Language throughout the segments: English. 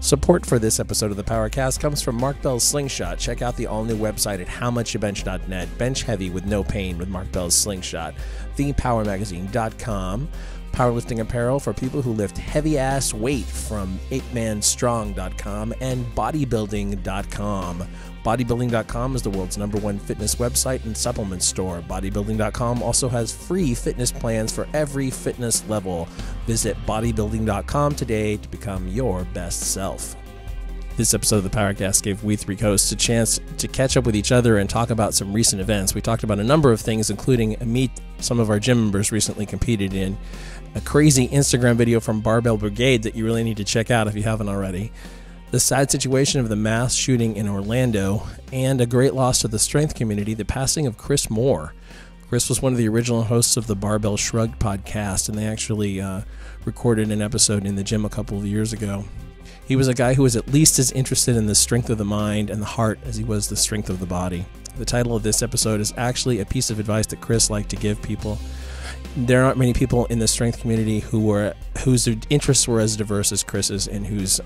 Support for this episode of the PowerCast comes from Mark Bell's Slingshot. Check out the all-new website at howmuchyoubench.net. Bench heavy with no pain with Mark Bell's Slingshot. thepowermagazine.com. Powerlifting apparel for people who lift heavy-ass weight from 8manstrong.com and bodybuilding.com. Bodybuilding.com is the world's #1 fitness website and supplement store. Bodybuilding.com also has free fitness plans for every fitness level. Visit bodybuilding.com today to become your best self. This episode of the PowerCast gave we three hosts a chance to catch up with each other and talk about some recent events. We talked about a number of things, including a meet some of our gym members recently competed in, a crazy Instagram video from Barbell Brigade that you really need to check out if you haven't already, the sad situation of the mass shooting in Orlando, and a great loss to the strength community, the passing of Chris Moore. Chris was one of the original hosts of the Barbell Shrugged podcast, and they actually recorded an episode in the gym a couple of years ago. He was a guy who was at least as interested in the strength of the mind and the heart as he was the strength of the body. The title of this episode is actually a piece of advice that Chris liked to give people. There aren't many people in the strength community whose interests were as diverse as Chris's and whose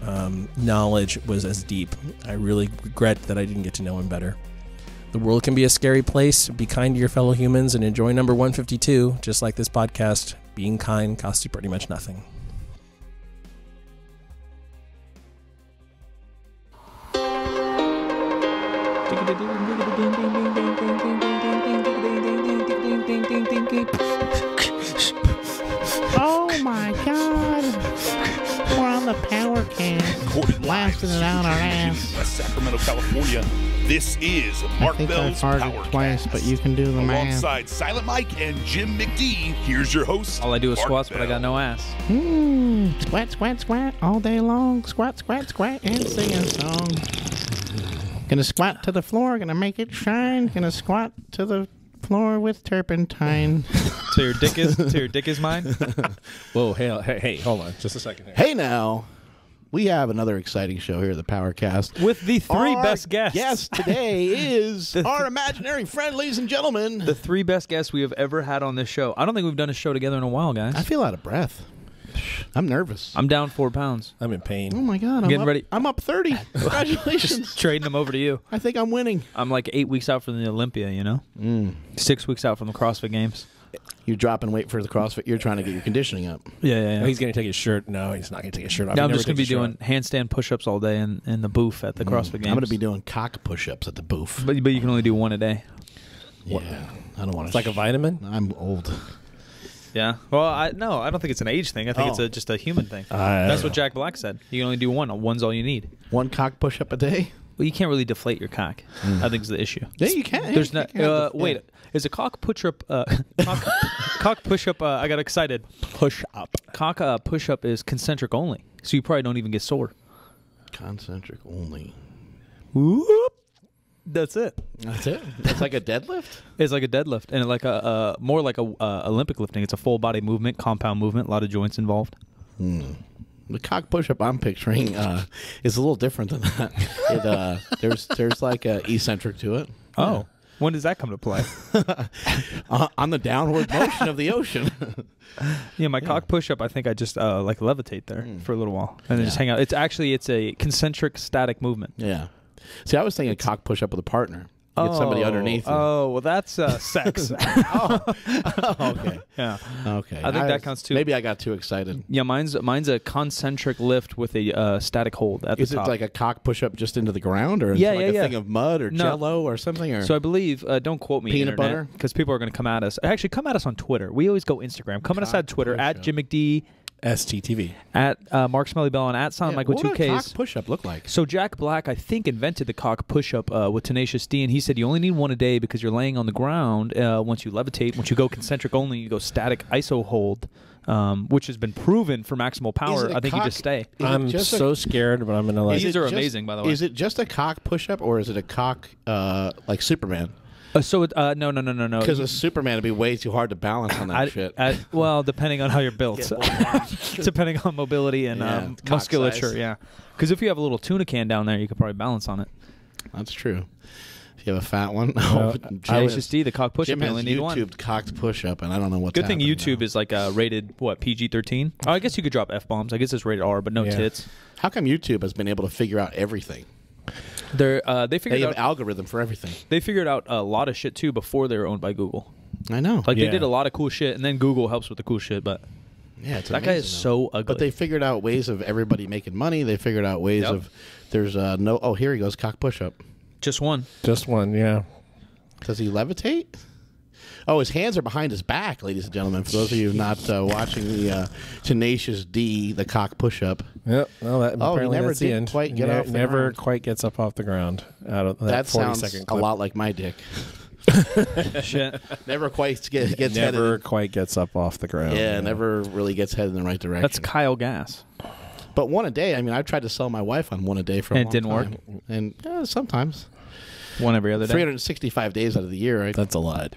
knowledge was as deep. I really regret that I didn't get to know him better. The world can be a scary place. Be kind to your fellow humans and enjoy number 152. Just like this podcast, being kind costs you pretty much nothing. Oh my God! We're on the PowerCast, blasting it out our ass. West Sacramento, California. This is Mark Bell's I've heard PowerCast. it twice, but you can do the math. Alongside Silent Mike and Jim McD, here's your host. All I do is Mark squats, Bell. but I got no ass. Squat, squat, squat all day long. Squat, squat, squat, and sing a song. Gonna squat to the floor, gonna make it shine. Gonna squat to the floor with turpentine. So your dick is mine. Whoa, hey, hold on. Just a second here. Hey now, we have another exciting show here at the PowerCast. With the three Our best guests. Guest today is our imaginary friend, ladies and gentlemen. The three best guests we have ever had on this show. I don't think we've done a show together in a while, guys. I feel out of breath. I'm nervous. I'm down 4 pounds. I'm in pain. Oh my God, Getting ready. I'm up 30. Congratulations. Just trading them over to you. I think I'm winning. I'm like 8 weeks out from the Olympia, you know? 6 weeks out from the CrossFit Games. You're dropping weight for the CrossFit. You're trying to get your conditioning up. Yeah. Oh, he's going to take his shirt. No, he's not going to take his shirt off. Now He I'm never just going to be takes his shirt doing handstand push-ups all day in the booth at the CrossFit Games. I'm going to be doing cock push-ups at the booth. But you can only do one a day. Yeah, I don't want to. It's like a vitamin? I'm old. Yeah. Well, I don't think it's an age thing. I think it's just a human thing. That's what Jack Black said. You can only do one. One's all you need. One cock push-up a day? Well, you can't really deflate your cock. I think is the issue. Yeah, you can. There's You not. can. Wait, is a cock push-up? Cock push-up. I got excited. Push-up. Cock push-up is concentric only, so you probably don't even get sore. Concentric only. Whoop. That's it. That's it. That's like a deadlift? It's like a deadlift, and like a more like a Olympic lifting. It's a full body movement, compound movement, a lot of joints involved. The cock push-up I'm picturing is a little different than that. There's like a eccentric to it. Oh, when does that come to play? On the downward motion of the ocean. Yeah, my cock push-up. I think I just like levitate there for a little while and then just hang out. It's a concentric static movement. Yeah. See, I was thinking a cock push-up with a partner. You get somebody underneath you. Oh, well, that's sex. Okay. Yeah. Okay. I think that counts too. Maybe I got too excited. Yeah, mine's a concentric lift with a static hold at the Is it top. like a cock push-up just into the ground, or Yeah, like yeah, a yeah. thing of mud or No. Jello or something? Or So I believe, don't quote me, Peanut butter? because people are going to come at us. Actually, come at us on Twitter. We always go Instagram. Come at us Cock at Twitter push-up. at Jim McD, STTV. at Mark Smelly Bell, and at Silent Mike with what 2 would a Ks. cock push-up look like? So Jack Black, I think, invented the cock push-up with Tenacious D, and he said you only need one a day because you're laying on the ground. Once you levitate, once you go concentric only, you go static iso hold, which has been proven for maximal power. it a I think you cock- just stay. Is it I'm just so scared, but I'm going to Is like... These it are just- amazing, by the way. Is it just a cock push-up, or is it a cock like Superman? No. Because a Superman would be way too hard to balance on that shit. Well, depending on how you're built, depending on mobility and Yeah, cock musculature, size. yeah. Because if you have a little tuna can down there, you could probably balance on it. That's true. You have a fat one. Tenacious D, the cock push-up. Jim You has only need one. YouTubed cocked push-up, and I don't know what's Good thing happening YouTube now. is like rated PG-13. Oh, I guess you could drop F-bombs. I guess it's rated R, but no tits. How come YouTube has been able to figure out everything? They They figured have out an algorithm for everything. they figured out a lot of shit too before they were owned by Google. I know. Like Yeah. they did a lot of cool shit, and then Google helps with the cool shit. But yeah, it's that guy is amazing, so ugly. But they figured out ways of everybody making money. They figured out ways Yep. of there's no. Oh, here he goes, cock push-up. just one. Just one, yeah. Does he levitate? Oh, his hands are behind his back, ladies and gentlemen. For those of you not watching the Tenacious D, the cock push-up. Yep. Well, that, He apparently never that's the did end. quite get off the never ground. quite gets up off the ground out of that, That 40-second sounds a clip. lot like my dick. Shit. Never quite gets headed. Never quite gets up off the ground. Yeah, never really gets headed in the right direction. That's Kyle Gass. But one a day. I mean, I've tried to sell my wife on one a day for a And it long didn't work? time. And sometimes One every other day. 365 days out of the year. Right? That's a lot.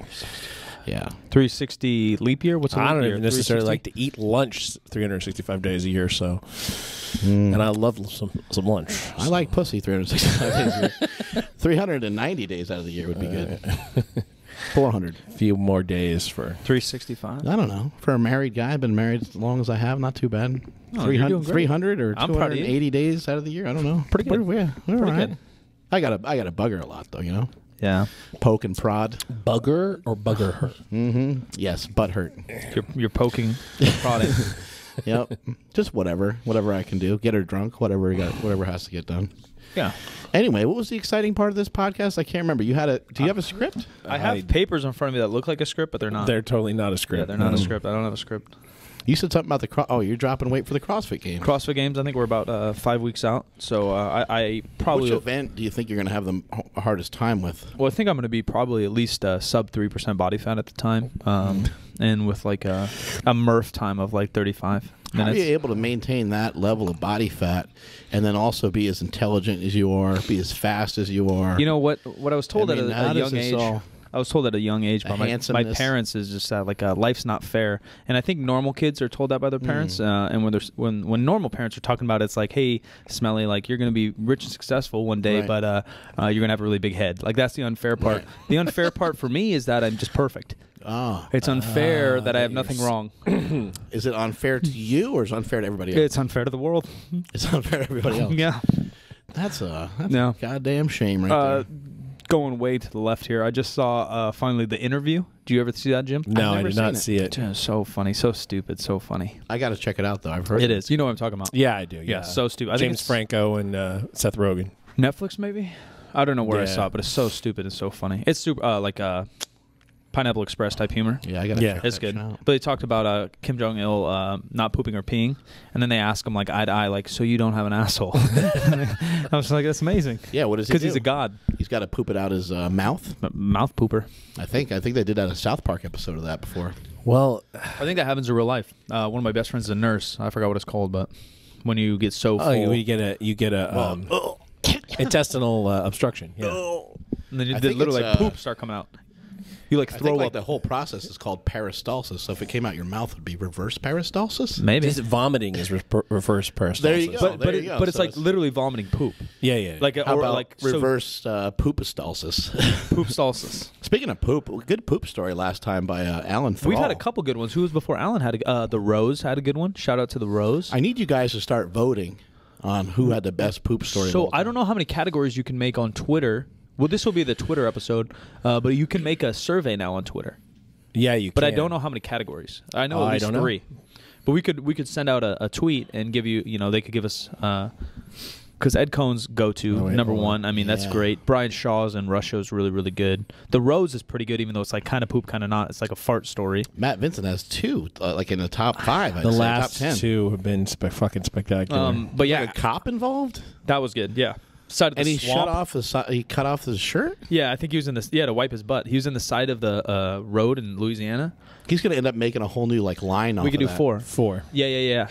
Yeah. 360 leap year? What's a I leap don't year? even necessarily 360? like to eat lunch 365 days a year, so. And I love some lunch. I like pussy 365 days a year. 390 days out of the year would be good. 400. A few more days for. 365. I don't know. For a married guy, I've been married as long as I have. Not too bad. Oh, you're doing great. 300 or I'm proud of you. 280 days out of the year. I don't know. Pretty good. Yeah, we're Pretty all right. good. I got to bug her a lot though. You know, Yeah. poke and prod. Bugger or bugger her? Yes, butt hurt. You're poking, prodding. Yep. Just whatever I can do. Get her drunk. Whatever has to get done. Yeah. Anyway, what was the exciting part of this podcast? I can't remember. Do you have a script? I have papers in front of me that look like a script, but they're not. They're totally not a script. Yeah, they're not a script. I don't have a script. You said something about the you're dropping weight for the CrossFit Games. CrossFit Games, I think we're about 5 weeks out. So I probably... Which event do you think you're going to have the hardest time with? Well, I think I'm going to be probably at least sub 3% body fat at the time. And with like a Murph time of like 35 How minutes. are you able to maintain that level of body fat and then also be as intelligent as you are, be as fast as you are? You know what I was told I mean, at how a does young this age. all- I was told at a young age by my handsomeness? parents is just that like life's not fair, and I think normal kids are told that by their parents. And when normal parents are talking about it, it's like, hey, Smelly, like you're gonna be rich and successful one day, Right. but you're gonna have a really big head. Like that's the unfair part. Right. The unfair part for me is that I'm just perfect. Oh. It's unfair that I have nothing wrong. Is it unfair to you or is it unfair to everybody else? It's unfair to the world. It's unfair to everybody else. Yeah. That's a No. goddamn shame right there. Going way to the left here, I just saw finally The Interview. Do you ever see that, Jim? No, I never did not seen see it. Dude, so funny, so stupid, so funny. I got to check it out, though. I've heard It is. You know what I'm talking about. Yeah, I do. Yeah, so stupid. I think James it's Franco and Seth Rogen. Netflix, maybe? I don't know where I Yeah. saw it, but it's so stupid and so funny. It's super like Pineapple Express type humor. Yeah, I got to Yeah. check It's that good. shit out. But they talked about Kim Jong-il not pooping or peeing, and then they ask him like eye to eye, like, so you don't have an asshole. I was like, that's amazing. Yeah, what does he do? Because he's a god. He's got to poop it out his mouth. Mouth pooper. I think they did that a South Park episode of that before. Well, I think that happens in real life. One of my best friends is a nurse. I forgot what it's called, but when you get so full. you get a intestinal obstruction. Yeah. And then I you think literally it's, like poop start coming out. You like I throw think like up. the whole process is called peristalsis. So if it came out your mouth, it would be reverse peristalsis. Maybe. Just vomiting is reverse peristalsis. There you go. But you go. but it's So like literally vomiting poop. Yeah, yeah. Like How or about like reverse poopistalsis? poop stalsis. Speaking of poop, good poop story last time by Alan Thrall. We've had a couple good ones. Who was before Alan had the Rose had a good one. Shout out to the Rose. I need you guys to start voting on who had the best poop story. of So all time. I don't know how many categories you can make on Twitter. Well, this will be the Twitter episode, but you can make a survey now on Twitter. Yeah, you. But can. I don't know how many categories. I know at I least don't know. 3. But we could send out a tweet and give you, they could give us because Ed Cohn's go-to Oh, wait, number hold on. one. I mean, that's Yeah. great. Brian Shaw's and Russia's really, really good. The Rose is pretty good, even though it's like kind of poop, kind of not. It's like a fart story. Matt Vincent has 2, like in the top 5. I'd The say, last top 10. 2 have been fucking spectacular. But yeah, Like a cop involved, that was good. Yeah. Side of the and he swamp. he cut off his shirt. Yeah, I think he was in this. Yeah, to wipe his butt. He was in the side of the road in Louisiana. He's going to end up making a whole new line off. We could do of that. 4. 4. Yeah.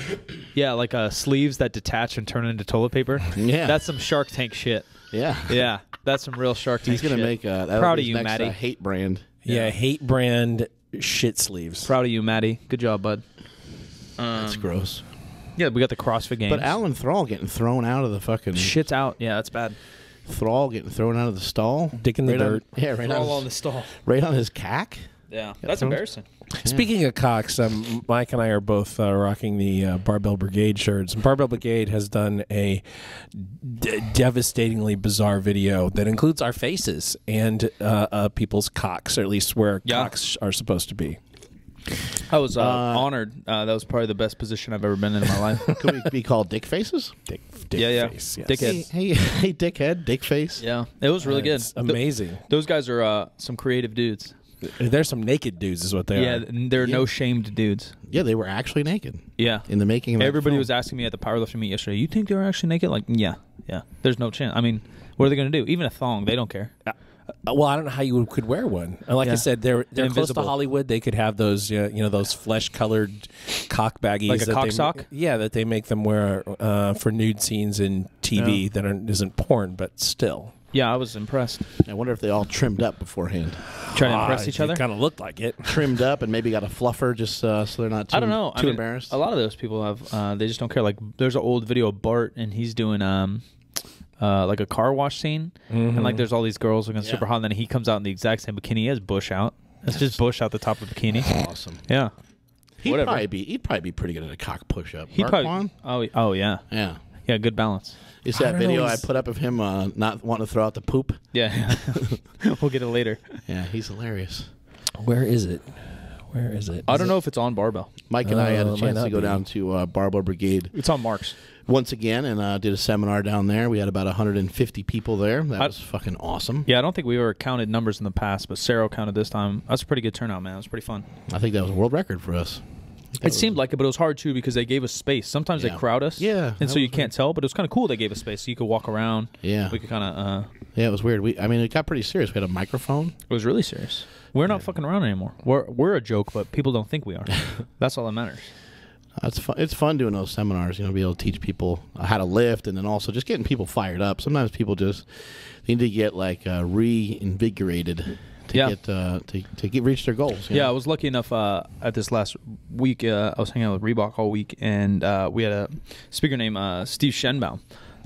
Yeah, like sleeves that detach and turn into toilet paper. Yeah. That's some Shark Tank shit. Yeah, Yeah, that's some real Shark Tank he's going to shit. make Proud of his you, next, Matty. hate brand. Yeah, hate brand shit sleeves. Proud of you, Matty. Good job, bud. That's gross. Yeah, we got the CrossFit Games. But Alan Thrall getting thrown out of the fucking. shit's out. Yeah, that's bad. Thrall getting thrown out of the stall. Dick in the dirt. Right all on on the stall. right on his cack. Yeah, that's embarrassing. Speaking of cocks, Mike and I are both rocking the Barbell Brigade shirts. And Barbell Brigade has done a devastatingly bizarre video that includes our faces and people's cocks, or at least where cocks are supposed to be. I was honored. That was probably the best position I've ever been in my life. Could we be called dick faces? Dick Yeah. face. Yes. Dickhead. Hey, dickhead, dick face. Yeah, it was really good. It's amazing. Those guys are some creative dudes. There's some naked dudes, is what they Yeah, are. they're no shamed dudes. Yeah, they were actually naked Yeah. in the making of that Everybody film. was asking me at the powerlifting meet yesterday, you think they were actually naked? Like, yeah. There's no chance. I mean, what are they going to do? Even a thong, they don't care. Well, I don't know how you could wear one. Like I said, they're close to Invisible. Hollywood. They could have those, those flesh-colored cock baggies, Like a that cock they, sock? Yeah, that they make them wear for nude scenes in TV that isn't porn, but still. Yeah, I was impressed. I wonder if they all trimmed up beforehand. Trying to impress each other? It kind of looked like it. Trimmed up and maybe got a fluffer just so they're not too, I don't know. too embarrassed. A lot of those people have, they just don't care. Like, there's an old video of Bart, and he's doing like a car wash scene, and like there's all these girls looking super hot, and then he comes out in the exact same bikini. He has bush out. It's just bush out the top of the bikini. Awesome. Yeah. He'd Whatever. probably be pretty good at a cock push-up. He Marquand? probably. Oh yeah. Yeah. Yeah, good balance. You see I that don't know, video I he's- put up of him not wanting to throw out the poop? Yeah. We'll get it later. Yeah, he's hilarious. Where is it? Where is it? I don't know if it's on Barbell. Mike and I had a it might chance not to go be. down to Barbell Brigade It's on Mark's. once again and did a seminar down there. We had about 150 people there. That was fucking awesome. Yeah, I don't think we ever counted numbers in the past, but Sarah counted this time. That's a pretty good turnout, man. It was pretty fun. I think that was a world record for us. It seemed like it, but it was hard too because they gave us space. Sometimes they Yeah. crowd us. Yeah, And that so you was can't tell, but it was kind of cool they gave us space so you could walk around. Yeah. We could kind of, Yeah, it was weird. I mean, it got pretty serious. We had a microphone. it was really serious. We're not fucking around anymore. We're a joke, but people don't think we are. That's all that matters. It's fun. It's fun doing those seminars. Be able to teach people how to lift, and then also just getting people fired up. Sometimes people just need to get like reinvigorated to get reach their goals. Yeah, I was lucky enough at this last week. I was hanging out with Reebok all week, and we had a speaker named Steve Shenbaum.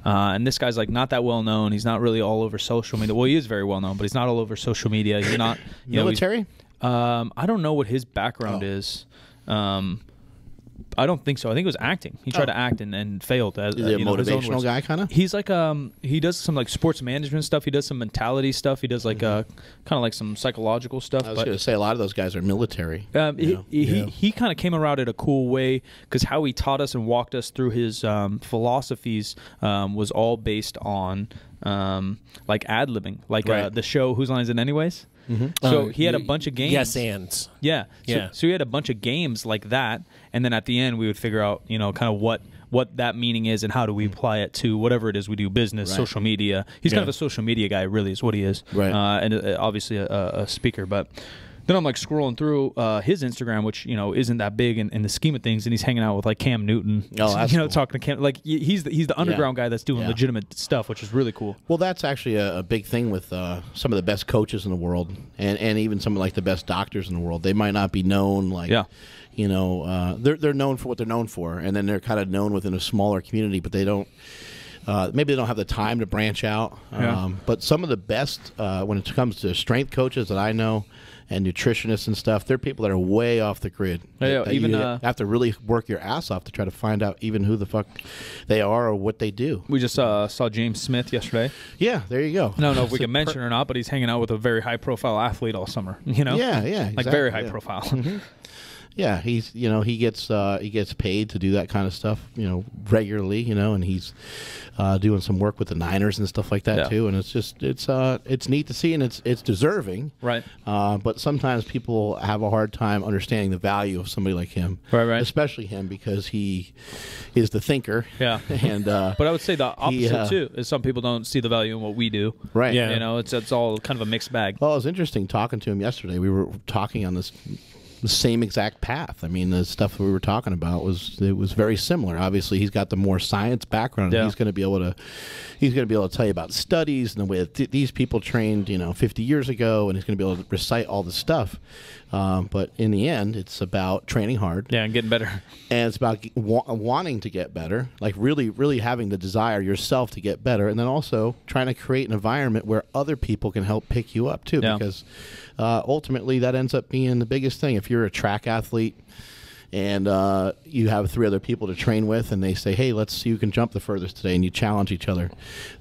And this guy's like not that well known. He's not really all over social media. Well, he is very well known, but he's not all over social media. He's not military. I don't know what his background is. I don't think so. I think it was acting. He tried to act and failed. As, Is he a his own motivational words. guy, kind of? He's like he does some like sports management stuff. He does some mentality stuff. He does like kind of like some psychological stuff. I was but going to say a lot of those guys are military. he kind of came around it a cool way because how he taught us and walked us through his philosophies was all based on like ad-libbing, like the show Whose Line Is It Anyways? So he had a bunch of games. Yes, ands. Yeah. Yeah. So he had a bunch of games like that, and then at the end we would figure out, kind of what that meaning is and how do we apply it to whatever it is we do, business, social media. He's kind of a social media guy, really, is what he is. Right. And obviously a speaker, but. Then I'm like scrolling through his Instagram, which isn't that big in the scheme of things, and he's hanging out with like Cam Newton. Oh, that's cool. talking to Cam. Like he's the underground guy that's doing legitimate stuff, which is really cool. Well, that's actually a big thing with some of the best coaches in the world, and even some of like the best doctors in the world. They might not be known like, they're known for what they're known for, and then they're kind of known within a smaller community, but they don't. Maybe they don't have the time to branch out. But some of the best, when it comes to strength coaches that I know, and nutritionists and stuff, they're people that are way off the grid. Even you have to really work your ass off to try to find out even who the fuck they are or what they do. We just saw James Smith yesterday. Yeah, there you go. I don't know if we can mention it or not, but he's hanging out with a very high-profile athlete all summer. Yeah, exactly, like very high profile. Yeah, he's he gets paid to do that kind of stuff, regularly, and he's doing some work with the Niners and stuff like that too, and it's neat to see, and it's deserving, Right. But sometimes people have a hard time understanding the value of somebody like him, Right. especially him because he is the thinker, Yeah. and But I would say the opposite too is some people don't see the value in what we do. right, Yeah. It's all kind of a mixed bag. Well, it was interesting talking to him yesterday. We were talking on the same exact path. I mean, the stuff that we were talking about was very similar. Obviously, he's got the more science background. And he's going to be able to tell you about studies and the way that these people trained, 50 years ago, and he's going to be able to recite all the stuff. But in the end, it's about training hard. Yeah, and getting better. And it's about wanting to get better, like really, really having the desire yourself to get better. And then also trying to create an environment where other people can help pick you up, too. Yeah. Because ultimately, that ends up being the biggest thing. If you're a track athlete, and you have 3 other people to train with, and they say, hey, let's see who can jump the furthest today, and you challenge each other.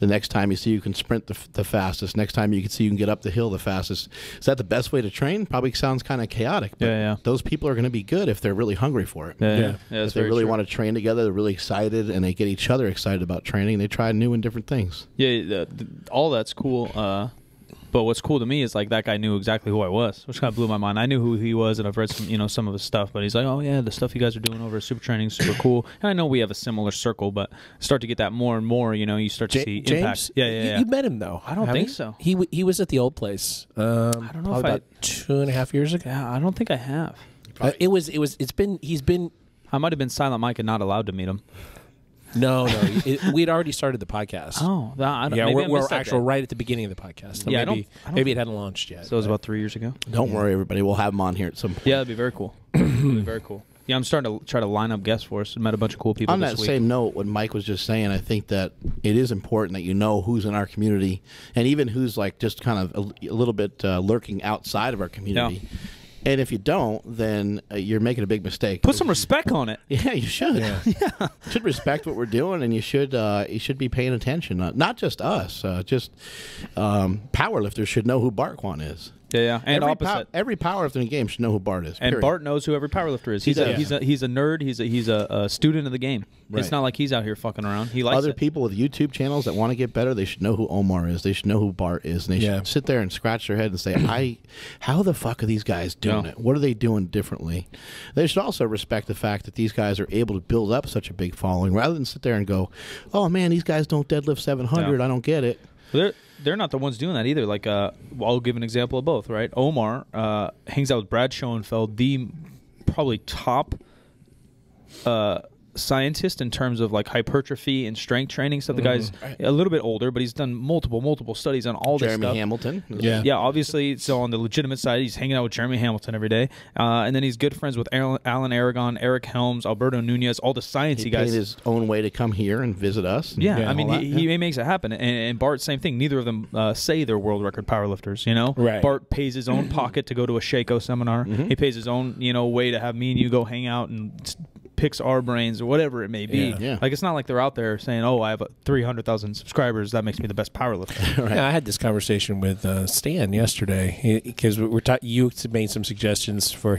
The next time you see you can sprint the fastest. Next time you can see you can get up the hill the fastest. Is that the best way to train? Probably sounds kind of chaotic, but those people are going to be good if they're really hungry for it. If they really want to train together, they're really excited, and they get each other excited about training. They try new and different things. Yeah, all that's cool. But what's cool to me is like that guy knew exactly who I was, which kind of blew my mind. I knew who he was, and I've read some of his stuff. But he's like, "Oh yeah, the stuff you guys are doing over at Super Training is super cool." And I know we have a similar circle, but start to get that more and more. You start to see impact. Yeah. You met him though? I don't think so. He was at the old place. I don't know if about 2.5 years ago. Yeah, I don't think I have. He's been. I might have been silent Mike and not allowed to meet him. No, we'd already started the podcast. Oh, we're actually right at the beginning of the podcast. So yeah, maybe it hadn't launched yet. So it was about 3 years ago. Don't worry, everybody. We'll have him on here at some point. Yeah, that'd be very cool. Very cool. Yeah, I'm starting to try to line up guests for us. I met a bunch of cool people. On that same note, what Mike was just saying, I think that it is important that you know who's in our community, and even who's like just kind of a little bit lurking outside of our community. Yeah. And if you don't, then you're making a big mistake. Put some respect on it. Yeah, you should. Yeah. You should respect what we're doing, and you should be paying attention. Not just us, powerlifters should know who Bart Kwan is. Yeah, and every powerlifter in the game should know who Bart is. And Bart knows who every powerlifter is. He's a nerd. He's a student of the game. Right. It's not like he's out here fucking around. He likes other people with YouTube channels that want to get better. They should know who Omar is. They should know who Bart is. And they should sit there and scratch their head and say, how the fuck are these guys doing it? What are they doing differently? They should also respect the fact that these guys are able to build up such a big following, rather than sit there and go, oh man, these guys don't deadlift 700. I don't get it. They're not the ones doing that either. Like, I'll give an example of both, right? Omar hangs out with Brad Schoenfeld, the probably top scientist in terms of like hypertrophy and strength training. So the guy's a little bit older, but he's done multiple studies on all this stuff. Jeremy Hamilton. Yeah, obviously. So on the legitimate side, he's hanging out with Jeremy Hamilton every day. And then he's good friends with Alan Aragon, Eric Helms, Alberto Nunez, all the sciencey guys. He paid his own way to come here and visit us. I mean, he makes it happen. And Bart, same thing. Neither of them say they're world record powerlifters, Right. Bart pays his own pocket to go to a Shaco seminar. He pays his own, way to have me and you go hang out and picks our brains or whatever it may be. Like, it's not like they're out there saying, oh, I have 300,000 subscribers, that makes me the best powerlifter. Right. Yeah, I had this conversation with Stan yesterday because you made some suggestions for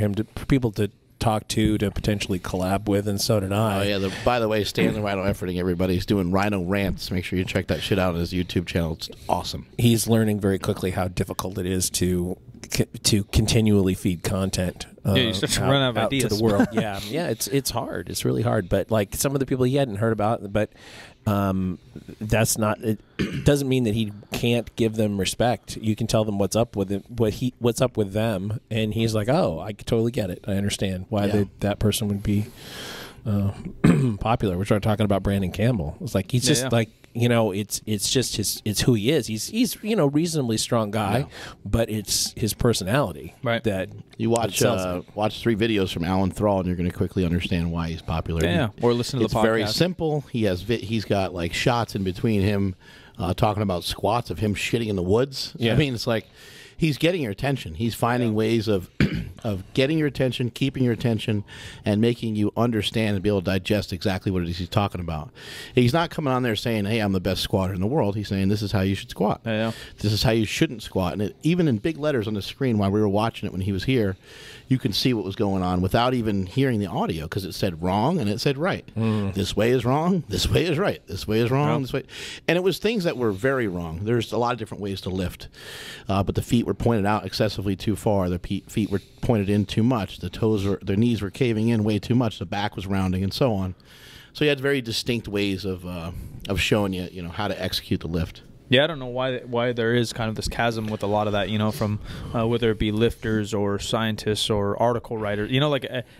people to talk to potentially collab with, and so did I. Oh yeah. By the way, Stan the Rhino Efforting, everybody's doing Rhino Rants. Make sure you check that shit out on his YouTube channel. It's awesome. He's learning very quickly how difficult it is to continually feed content. You start to run out of ideas to the world. Yeah, it's hard. It's really hard. But like some of the people he hadn't heard about, but that's not. It doesn't mean that he can't give them respect. You can tell them what's up with it, what's up with them, and he's like, oh, I totally get it. I understand why that person would be popular. We're talking about Brandon Campbell. It's like he's just like. It's just it's who he is. He's reasonably strong guy, but it's his personality that you watch 3 videos from Alan Thrall, and you're going to quickly understand why he's popular. Yeah, or listen to the podcast. It's very simple. He's got like shots in between him talking about squats of him shitting in the woods. Yeah. I mean, it's like he's getting your attention. He's finding ways of getting your attention, keeping your attention, and making you understand and be able to digest exactly what it is he's talking about. He's not coming on there saying, hey, I'm the best squatter in the world. He's saying, this is how you should squat. This is how you shouldn't squat. And even in big letters on the screen while we were watching it when he was here, you can see what was going on without even hearing the audio, because it said wrong and it said right. This way is wrong. This way is right. This way is wrong. This way. And it was things that were very wrong. There's a lot of different ways to lift. But the feet were pointed out excessively too far. The feet were pointed in too much. Their knees were caving in way too much. The back was rounding, and so on. So he had very distinct ways of showing you, how to execute the lift. Yeah, I don't know why there is kind of this chasm with a lot of that, from whether it be lifters or scientists or article writers.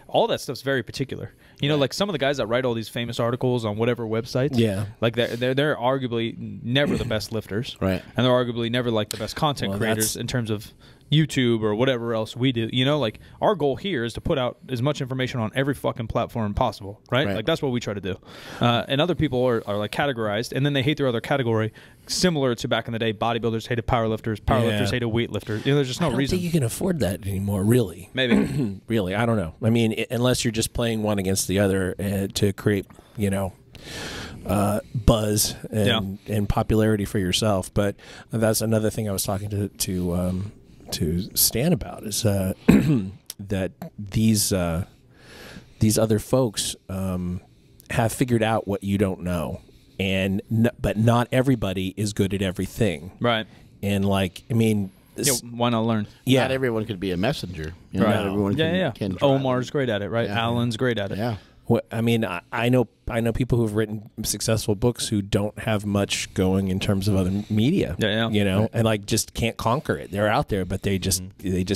All that stuff's very particular. Like some of the guys that write all these famous articles on whatever websites. Yeah, like they're arguably never the best lifters. Right, and they're arguably never like the best content creators in terms of YouTube or whatever else we do. You know, like our goal here is to put out as much information on every fucking platform possible, right? Like that's what we try to do. And other people are like categorized, and then they hate their other category, similar to back in the day. Bodybuilders hated powerlifters, powerlifters hated weightlifters. You know, there's just no reason. I don't think you can afford that anymore, really. Maybe. Really, I don't know. I mean, unless you're just playing one against the other to create, you know, buzz and popularity for yourself. But that's another thing I was talking to Stan about is that these other folks have figured out what you don't know, and but not everybody is good at everything, right? And like, I mean, why not learn? Yeah, not everyone could be a messenger. You know, not everyone can Omar's great at it, right? Alan's great at it. Yeah. Well, I mean, I know people who've written successful books who don't have much going in terms of other media. You know, and like just can't conquer it. They're out there, but they just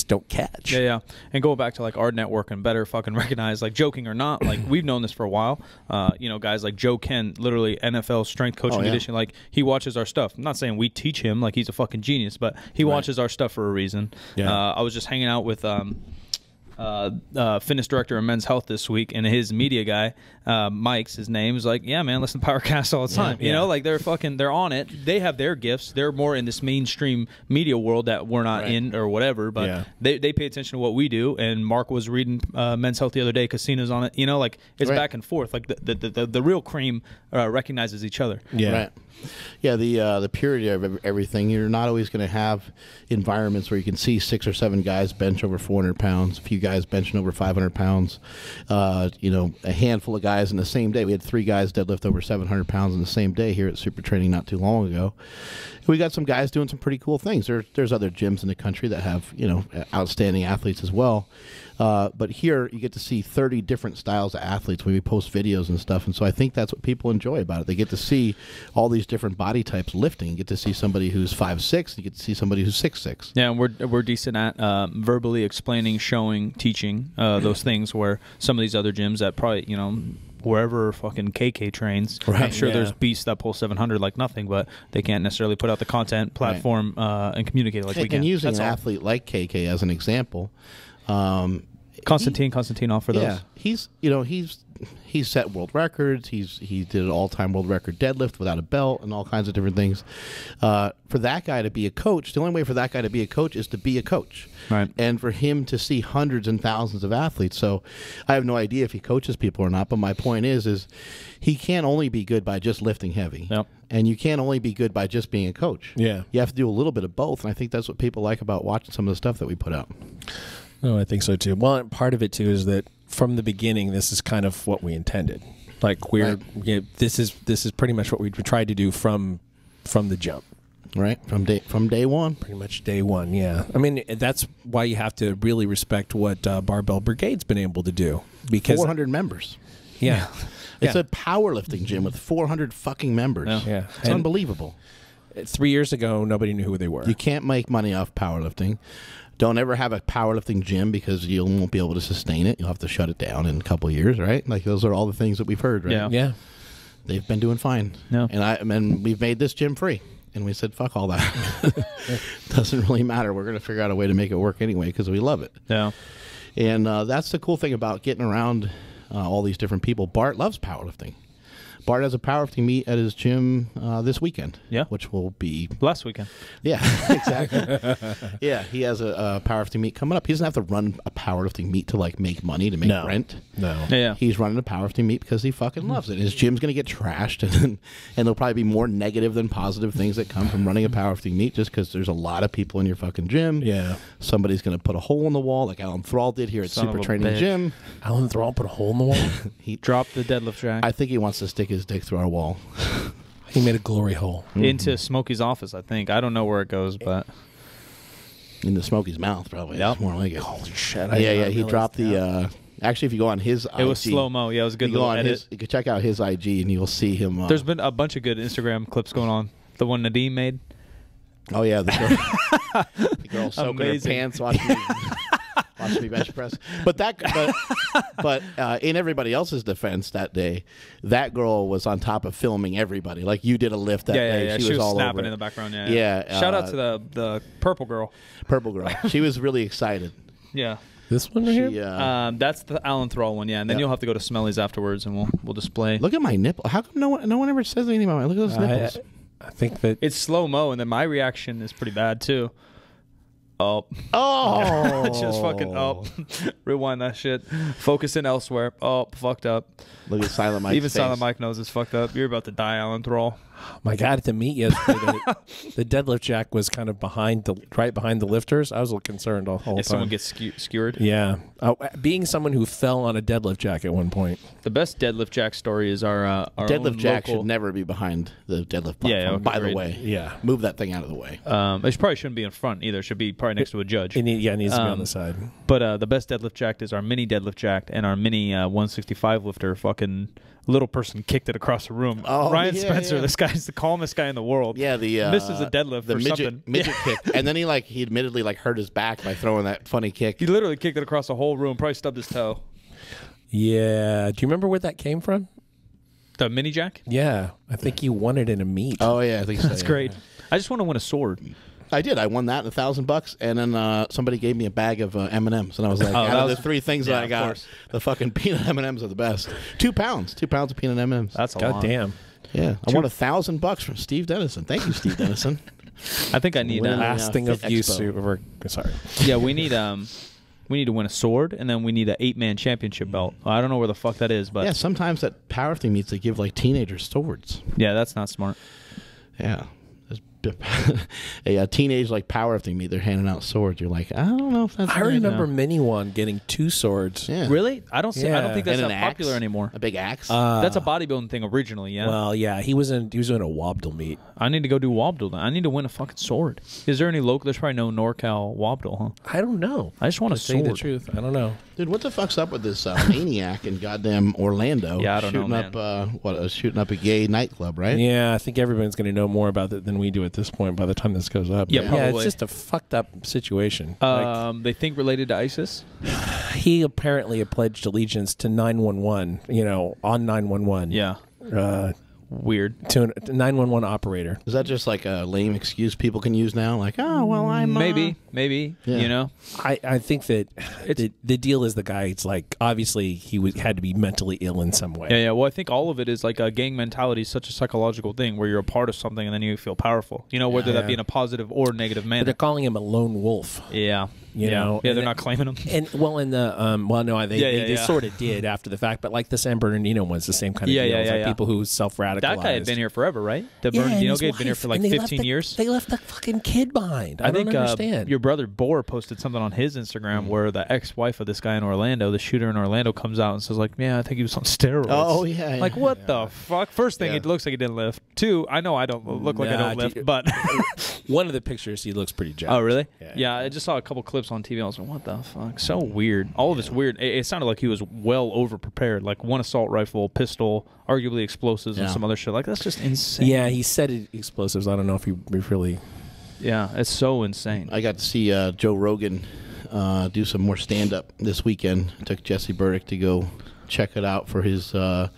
don't catch. And go back to like our network and better fucking recognize, like, joking or not, like we've known this for a while. You know, guys like Joe Ken, literally NFL strength coaching edition. Like he watches our stuff. I'm not saying we teach him like he's a fucking genius, but he watches our stuff for a reason. I was just hanging out with fitness director of Men's Health this week, and his media guy, Mike's his name, is like, yeah, man, listen to PowerCast all the time. You know, like they're on it. They have their gifts. They're more in this mainstream media world that we're not in or whatever, but they pay attention to what we do. And Mark was reading Men's Health the other day, Casino's on it. You know, like it's back and forth. Like the real cream recognizes each other. Yeah, the purity of everything. You're not always going to have environments where you can see 6 or 7 guys bench over 400 pounds, a few guys benching over 500 pounds, you know, a handful of guys in the same day. We had 3 guys deadlift over 700 pounds in the same day here at Super Training not too long ago. We got some guys doing some pretty cool things. There's other gyms in the country that have, you know, outstanding athletes as well. But here you get to see 30 different styles of athletes when we post videos and stuff. And so I think that's what people enjoy about it. They get to see all these different body types lifting. You get to see somebody who's 5'6", you get to see somebody who's 6'6". Yeah, and we're decent at verbally explaining, showing, teaching those things, where some of these other gyms that probably, you know, wherever fucking KK trains, I'm sure there's beasts that pull 700 like nothing, but they can't necessarily put out the content platform and communicate like we can. And using an athlete like KK as an example, Constantine off for those. Yeah, he's set world records. He did an all-time world record deadlift without a belt and all kinds of different things. For that guy to be a coach, the only way for that guy to be a coach is to be a coach. Right. And for him to see hundreds and thousands of athletes. So I have no idea if he coaches people or not, but my point is he can't only be good by just lifting heavy. Yep. And you can't only be good by just being a coach. Yeah. You have to do a little bit of both, and I think that's what people like about watching some of the stuff that we put out. No, I think so too. Well, part of it too is that from the beginning, this is kind of what we intended. Like this is pretty much what we tried to do from the jump. Right, from day one. Pretty much day one, yeah. I mean, that's why you have to really respect what Barbell Brigade's been able to do. Because 400 members. Yeah. It's a powerlifting gym with 400 fucking members. Yeah. It's unbelievable. 3 years ago, nobody knew who they were. You can't make money off powerlifting. Don't ever have a powerlifting gym because you won't be able to sustain it. You'll have to shut it down in a couple of years, right? Like those are all the things that we've heard, right? Yeah. They've been doing fine. No. And we've made this gym free. And we said, fuck all that. Doesn't really matter. We're going to figure out a way to make it work anyway because we love it. Yeah. And that's the cool thing about getting around all these different people. Bart loves powerlifting. Bart has a powerlifting meet at his gym this weekend. Yeah. Which will be... last weekend. Yeah, exactly. Yeah, he has a powerlifting meet coming up. He doesn't have to run a powerlifting meet to, like, make money, to make rent. No. Yeah. He's running a powerlifting meet because he fucking loves it. His gym's going to get trashed, and there'll probably be more negative than positive things that come from running a powerlifting meet just because there's a lot of people in your fucking gym. Yeah. Somebody's going to put a hole in the wall like Alan Thrall did here at Super Training Gym. Alan Thrall put a hole in the wall? He dropped the deadlift jack. I think he wants to stick his dick through our wall. He made a glory hole. Into Smokey's office, I think. I don't know where it goes, but... into Smokey's mouth, probably. Yep. That's more like it. Holy shit. He dropped the... actually, if you go on his IG... It was slow-mo. Yeah, it was a good little edit. You can check out his IG, and you'll see him... There's been a bunch of good Instagram clips going on. The one Nadeem made. Oh, yeah. The girl soaking her pants watching... watching me bench press. But in everybody else's defense that day, that girl was on top of filming everybody. Like you did a lift that day. Yeah, She was all snapping over in the background. Yeah. Shout out to the purple girl. Purple girl. She was really excited. Yeah. This one right here? That's the Alan Thrall one, and then you'll have to go to Smelly's afterwards, and we'll display. Look at my nipple. How come no one ever says anything about it? Look at those nipples. I think that It's slow-mo, and then my reaction is pretty bad, too. Oh. Just fucking rewind that shit. Focusing elsewhere. Oh, fucked up. Look at Silent Mike's Even face. Silent Mike knows it's fucked up. You're about to die, Alan Thrall. my God, at the meet yesterday, the deadlift jack was kind of right behind the lifters. I was a little concerned the whole time. If someone gets skewered. Yeah. Being someone who fell on a deadlift jack at one point. The best deadlift jack story is our deadlift own jack local... should never be behind the deadlift platform. Yeah, by the agreed. way. Yeah. Move that thing out of the way. It probably shouldn't be in front either. It should be probably next to a judge. It needs to be on the side. But the best deadlift jacked is our mini deadlift jacked, and our mini 165 lifter fucking little person kicked it across the room. Oh, Ryan yeah, Spencer, yeah. this guy's the calmest guy in the world. Yeah, the misses a deadlift the or something. midget kick, and then he admittedly hurt his back by throwing that funny kick. He literally kicked it across the whole room. Probably stubbed his toe. Yeah. Do you remember where that came from? The mini jack. Yeah. I think you won it in a meet. Oh yeah, I think so. That's yeah. great. I just want to win a sword. I did. I won that $1,000, and then somebody gave me a bag of M&Ms, and I was like, out of the three things that I got, the fucking peanut M&Ms are the best. 2 pounds of peanut M&Ms. That's a God lot. damn. Yeah, I won $1,000 from Steve Dennison. Thank you, Steve Dennison. I think I need. Last thing of Fit use. Expo. Sorry. Yeah, we need to win a sword, and then we need an 8-man championship belt. I don't know where the fuck that is, but Yeah, sometimes at powerlifting meets they give like teenagers swords. yeah, that's not smart. Yeah. A teenage like powerlifting meet, they're handing out swords. You're like, I don't know if that's. I remember Mini One getting 2 swords. Yeah. Really? I don't think that's And that an popular axe? anymore. A big axe. That's a bodybuilding thing originally, yeah. Well, yeah, he was in a Wobdle meet. I need to go do Wobdle then. I need to win a fucking sword. Is there any local? There's probably no NorCal Wobdle, huh? I don't know. I just want a To say the sword. truth, I don't know. Dude, what the fuck's up with this maniac in goddamn Orlando? Yeah, I don't know, shooting up, shooting up a gay nightclub, right? Yeah, I think everyone's going to know more about it than we do at this point by the time this goes up. Yeah, But probably. it's just a fucked up situation. They think related to ISIS. He apparently pledged allegiance to 911, on 911. Yeah. Weird. To a 911 operator. Is that just like a lame excuse people can use now? Like, oh, well, I'm... Maybe. Yeah. I think that the deal is the guy, it's like, obviously he had to be mentally ill in some way. Yeah. Well, I think all of it is like a gang mentality is such a psychological thing where you're a part of something and then you feel powerful. Whether that be in a positive or negative But manner. they're calling him a lone wolf. Yeah. You know? Yeah, And they're not claiming him. And they sort of did after the fact, but like the San Bernardino one's the same kind of deal. It's like people who self-radicalized. That guy had been here forever, right? The Yeah, and Bernardino his guy had been here wife. for like And 15 years. They left the fucking kid behind. I think don't understand. your brother Bohr posted something on his Instagram where the ex-wife of this guy in Orlando, the shooter in Orlando, comes out and says like, "Yeah, I think he was on steroids." Oh, yeah. Like what the fuck? First thing, it looks like he didn't lift. Two, I know I don't look like I don't lift, but one of the pictures he looks pretty jacked. oh really? Yeah. I just saw a couple clips on TV. I was like, what the fuck? So weird. All of it's weird. It sounded like he was well over prepared. Like one assault rifle, pistol, arguably explosives, and some other shit. Like that's just insane. Yeah, he said explosives. I don't know if he really. Yeah, it's so insane. I got to see Joe Rogan do some more stand-up this weekend. I took Jesse Burdick to go check it out for his kind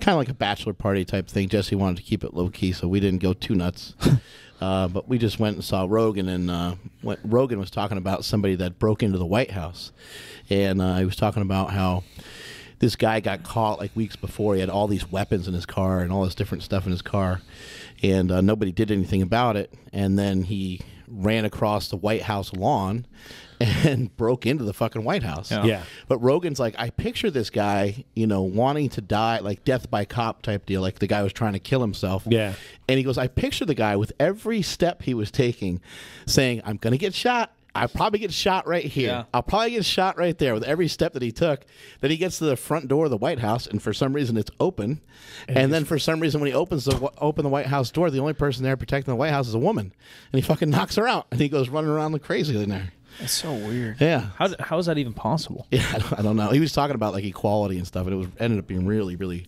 of like a bachelor party type thing. Jesse wanted to keep it low-key, so we didn't go too nuts. But we just went and saw Rogan, and Rogan was talking about somebody that broke into the White House. And he was talking about how this guy got caught like weeks before. He had all these weapons in his car and all this different stuff in his car. And nobody did anything about it. And then he ran across the White House lawn and broke into the fucking White House. Yeah. But Rogan's like, I picture this guy, wanting to die, like death by cop type deal, like the guy was trying to kill himself. Yeah. And he goes, I picture the guy with every step he was taking saying, I'm going to get shot. I'll probably get shot right here. Yeah. I'll probably get shot right there with every step that he took. Then he gets to the front door of the White House, and for some reason it's open. And then for some reason when he open the White House door, the only person there protecting the White House is a woman. And he fucking knocks her out, and he goes running around like crazy in there. It's so weird. Yeah. How is that even possible? Yeah, I don't know. He was talking about like equality and stuff, and it ended up being really, really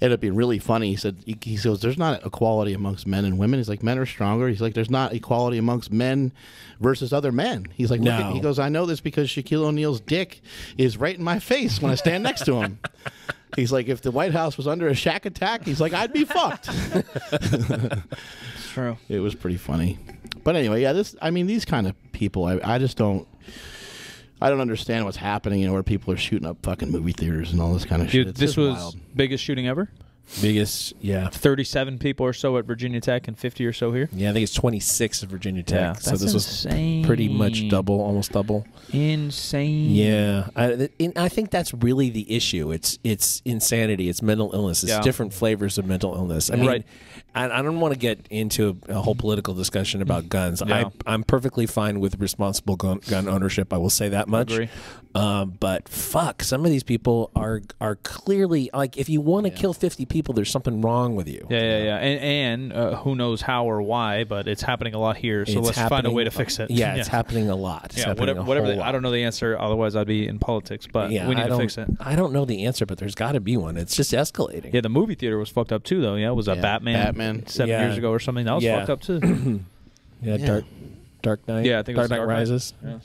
ended up being really funny. He said, he says, there's not equality amongst men and women. He's like, men are stronger. He's like, there's not equality amongst men versus other men. He's like, No. he goes, I know this because Shaquille O'Neal's dick is right in my face when I stand next to him. He's like, if the White House was under a Shaq attack, he's like, I'd be fucked. It's true. It was pretty funny. But anyway, yeah, these kind of people, I just don't. I don't understand what's happening, where people are shooting up fucking movie theaters and all this kind of shit. Dude, It's this just was wild. biggest shooting ever. Biggest, yeah. 37 people or so at Virginia Tech and 50 or so here. Yeah, I think it's 26 at Virginia Tech. Yeah, so that's this insane. was pretty much double, almost double. Insane. Yeah, I think that's really the issue. It's insanity. It's mental illness. It's different flavors of mental illness. I mean, I don't want to get into a whole political discussion about guns. Yeah. I'm perfectly fine with responsible gun ownership. I will say that much. Agree. But fuck, some of these people are clearly like, if you want to kill 50 people, there's something wrong with you. Yeah. And who knows how or why, but it's happening a lot here. So It's let's find a happening- way to fix it. Yeah, it's happening a lot. It's Yeah, happening a whatever. whole lot. I don't know the answer. Otherwise, I'd be in politics. But Yeah, we need to fix it. I don't know the answer, but there's got to be one. It's just escalating. Yeah, the movie theater was fucked up too, though. Yeah, it was a Batman 7 Yeah. years ago or something. That was fucked up too. Yeah, Dark Knight. Yeah, I think it was Dark Knight Dark Knight. Rises. Yeah.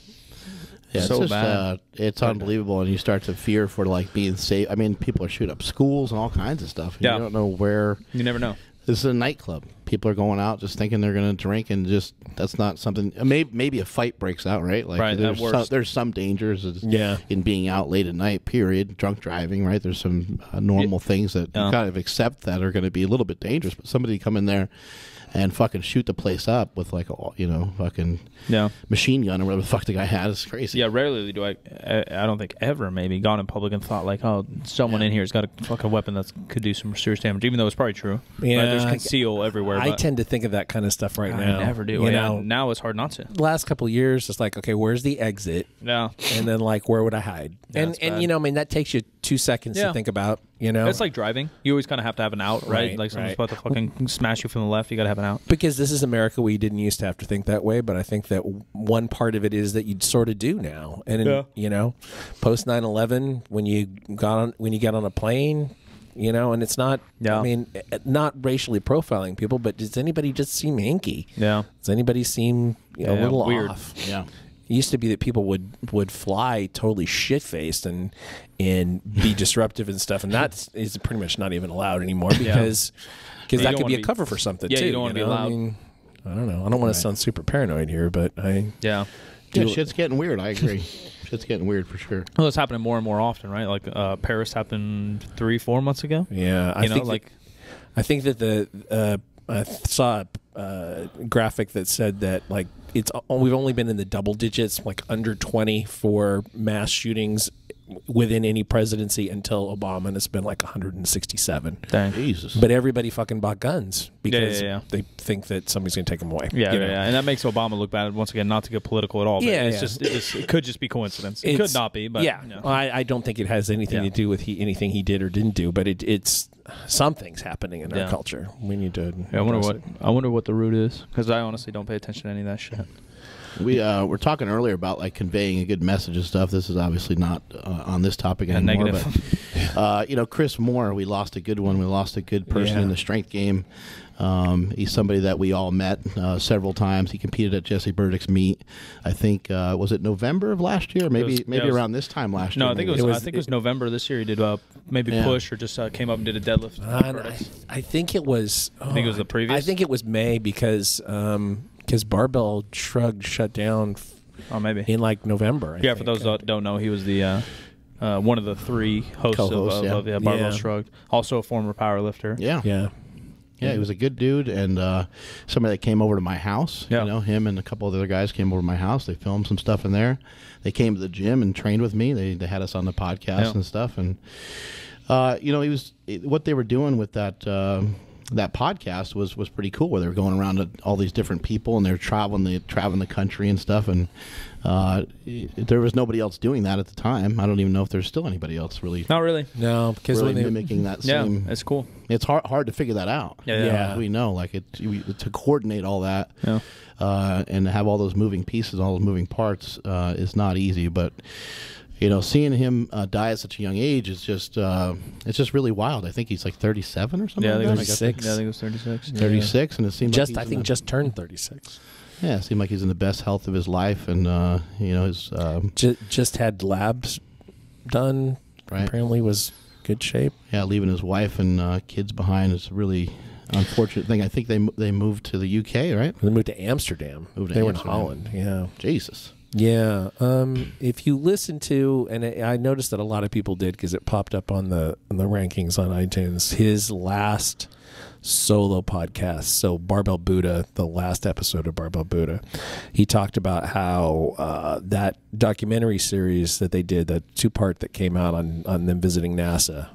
Yeah, So it's just, bad. It's unbelievable, and you start to fear for like being safe. I mean, people are shooting up schools and all kinds of stuff. Yeah. You don't know where. You never know. This is a nightclub. People are going out just thinking they're going to drink, and just that's not something. Maybe a fight breaks out, right? Like Right, at worst. there's some dangers Yeah. in being out late at night. Period. Drunk driving, right? There's some normal things that you kind of accept that are going to be a little bit dangerous. But somebody come in there and fucking shoot the place up with like a fucking machine gun or whatever the fuck the guy had is crazy. Yeah, rarely do I don't think ever maybe gone in public and thought like, oh, someone in here has got a fucking weapon that could do some serious damage, even though it's probably true. Yeah, Right? There's conceal everywhere. I but tend to think of that kind of stuff right now. I never do. You Yeah, know, now it's hard not to. last couple of years, it's like, okay, where's the exit? Yeah. And then like, where would I hide? Yeah, and it's bad. you know, I mean, that takes you 2 seconds to think about. You know, It's like driving. You always kind of have to have an out, right? Right, Like someone's right. about to fucking smash you from the left, you got to have an out. because this is America. We didn't used to have to think that way, but I think that one part of it is that you sort of do now. And you know, post 9/11, when you get on a plane, you know, and it's not. Yeah. I mean, not racially profiling people, but does anybody just seem hinky? Yeah. Does anybody seem a little weird. off? Yeah. It used to be that people would fly totally shit faced and be disruptive and stuff, and that is pretty much not even allowed anymore because you that don't could wanna be a be- cover for something Yeah, too. you don't wanna be know? loud. I mean, I don't know. I don't want to sound super paranoid here, but I Yeah. Yeah, shit's getting weird. I agree. Shit's getting weird for sure. Well, it's happening more and more often, right? Like Paris happened 3-4 months ago. yeah. I think that I saw a graphic that said that like we've only been in the double digits, like under 20 for mass shootings within any presidency until Obama, and it's been like 167. Dang. Jesus. But everybody fucking bought guns because Yeah. they think that somebody's going to take them away. Yeah, you know? and that makes Obama look bad. Once again, not to get political at all. But Yeah, it's yeah. just it could just be coincidence. It could not be, but yeah, you know. Well, I don't think it has anything to do with anything he did or didn't do. But it's something's happening in our culture. We need to. Yeah, address I wonder what the root is, because I honestly don't pay attention to any of that shit. We were talking earlier about like conveying a good message and stuff. This is obviously not on this topic anymore. Negative. But Chris Moore, we lost a good one. We lost a good person in the strength game. He's somebody that we all met several times. He competed at Jesse Burdick's meet. I think was it November of last year? Maybe it was- around this time last No, year. I think it was November this year. He did maybe push or just came up and did a deadlift. I think it was. I think it was the previous. I think it was May because barbell shrugged shut down. Oh, maybe in like November. I for those that don't know, he was the one of the 3 hosts Co-hosts, of Barbell Shrugged. Also a former powerlifter. Yeah, he was a good dude, and somebody that came over to my house. Yeah. You know, him and a couple of the other guys came over to my house. They filmed some stuff in there. They came to the gym and trained with me. They had us on the podcast and stuff. And what they were doing with that podcast was pretty cool. Where they were going around to all these different people and they're traveling the country and stuff. And there was nobody else doing that at the time. I don't even know if there's still anybody else really. Not really. No, because really mimicking that same. Yeah, it's cool. It's hard to figure that out. Yeah. We know, like to coordinate all that, Yeah. And to have all those moving pieces, all those moving parts, is not easy. But you know, seeing him die at such a young age is just it's just really wild. I think he's like 37 or something. Yeah, I think like it was that. 36. Yeah, I think it was 36. 36, and it seems Just like I think just turned 36. yeah, it seemed like he's in the best health of his life, and you know, his Just had labs done. Right. Apparently was good shape. yeah, leaving his wife and kids behind is a really unfortunate thing. I think they moved to the UK, right? They moved to Amsterdam. Moved to They were in Amsterdam. Holland. Yeah. Jesus. Yeah. If you listen to, and I noticed that a lot of people did because it popped up on the rankings on iTunes, his last solo podcast, so Barbell Buddha, the last episode of Barbell Buddha, he talked about how that documentary series that they did, that 2-part that came out on them visiting NASA,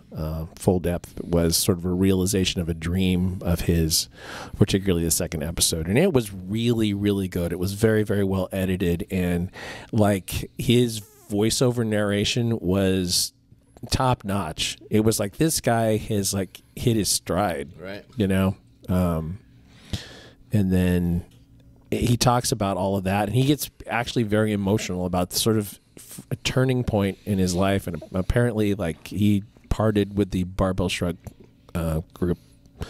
Full Depth, was sort of a realization of a dream of his, particularly the second episode. And it was really, really good. It was very, very well edited, and like his voiceover narration was top notch. It was like this guy has like hit his stride, Right. you know. And then he talks about all of that, and he gets actually very emotional about sort of a turning point in his life. And apparently, like, he parted with the barbell shrug group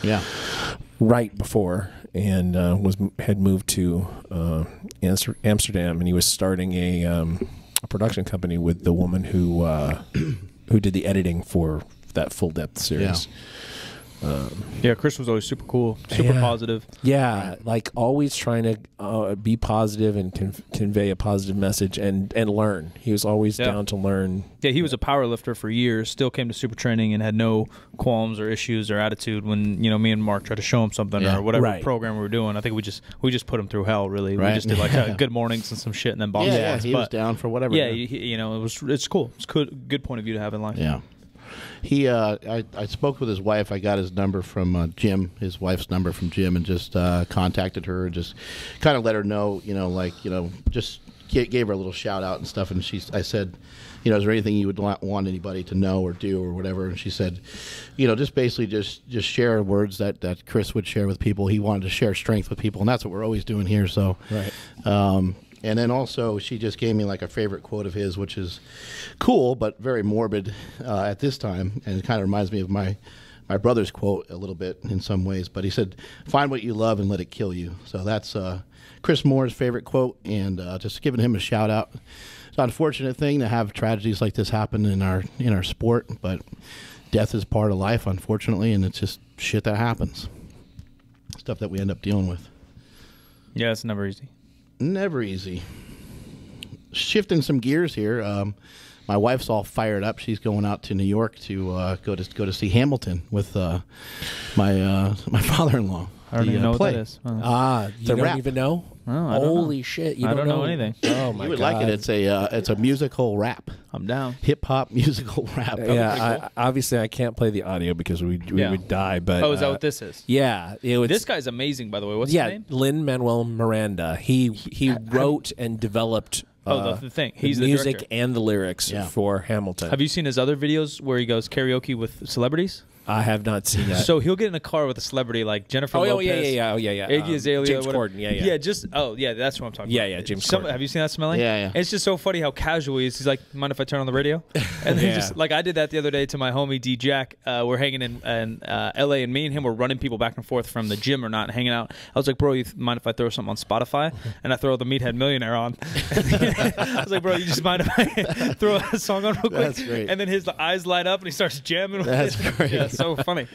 Yeah. right before, and had moved to Amsterdam, and he was starting a production company with the woman who did the editing for that Full Depth series. Yeah, Chris was always super cool, super positive. Yeah, like always trying to be positive and convey a positive message and learn. He was always down to learn. Yeah, he was a power lifter for years, still came to super training and had no qualms or issues or attitude when, you know, me and Mark tried to show him something or whatever program we were doing. I think we just put him through hell, really. We just did like good mornings and some shit and then bombs. Yeah, he was down for whatever. Yeah, you know, it's cool. It's good point of view to have in life. Yeah. He, I spoke with his wife. I got his number from Jim, his wife's number from Jim, and just contacted her and just kind of let her know, you know, like, you know, just gave her a little shout out and stuff. And I said, you know, is there anything you would want anybody to know or do or whatever? And she said, you know, just basically just share words that Chris would share with people. He wanted to share strength with people, and that's what we're always doing here. So, Right. And then also she just gave me like a favorite quote of his, which is cool but very morbid at this time, and it kind of reminds me of my brother's quote a little bit in some ways. But he said, "Find what you love and let it kill you." So that's Chris Moore's favorite quote, and just giving him a shout out. It's an unfortunate thing to have tragedies like this happen in our sport, but death is part of life, unfortunately, and it's just shit that happens. Stuff that we end up dealing with. Yeah, it's never easy. Never easy. Shifting some gears here. My wife's all fired up. She's going out to New York to go to see Hamilton with my father-in-law. I don't even know what that is. You don't rap. even know? Oh, I don't Holy know. shit! You I don't know anything. Oh my You would god! like it. It's a musical rap, I'm down. hip hop musical rap. Yeah, obviously I can't play the audio because we would die. But Oh, is that what this is? Yeah, This guy's amazing, by the way. What's his name? Lin-Manuel Miranda. He wrote and developed. The thing. He's the music director. and the lyrics Yeah. for Hamilton. Have you seen his other videos where he goes karaoke with celebrities? I have not seen that. So he'll get in a car with a celebrity like Jennifer Lopez. yeah. Iggy Azalea, James whatever. Corden. Yeah. Yeah, that's what I'm talking Yeah, about. yeah, James Corden. Have you seen that, Smelly? Yeah. It's just so funny how casual he is. He's like, mind if I turn on the radio? And then just like I did that the other day to my homie D Jack. We're hanging in LA, and me and him were running people back and forth from the gym or not, hanging out. I was like, bro, you mind if I throw something on Spotify? And I throw the Meathead Millionaire on. I was like, bro, you just mind if I throw a song on real quick? That's great. And then his eyes light up and he starts jamming. That's great. Yeah, it's so funny.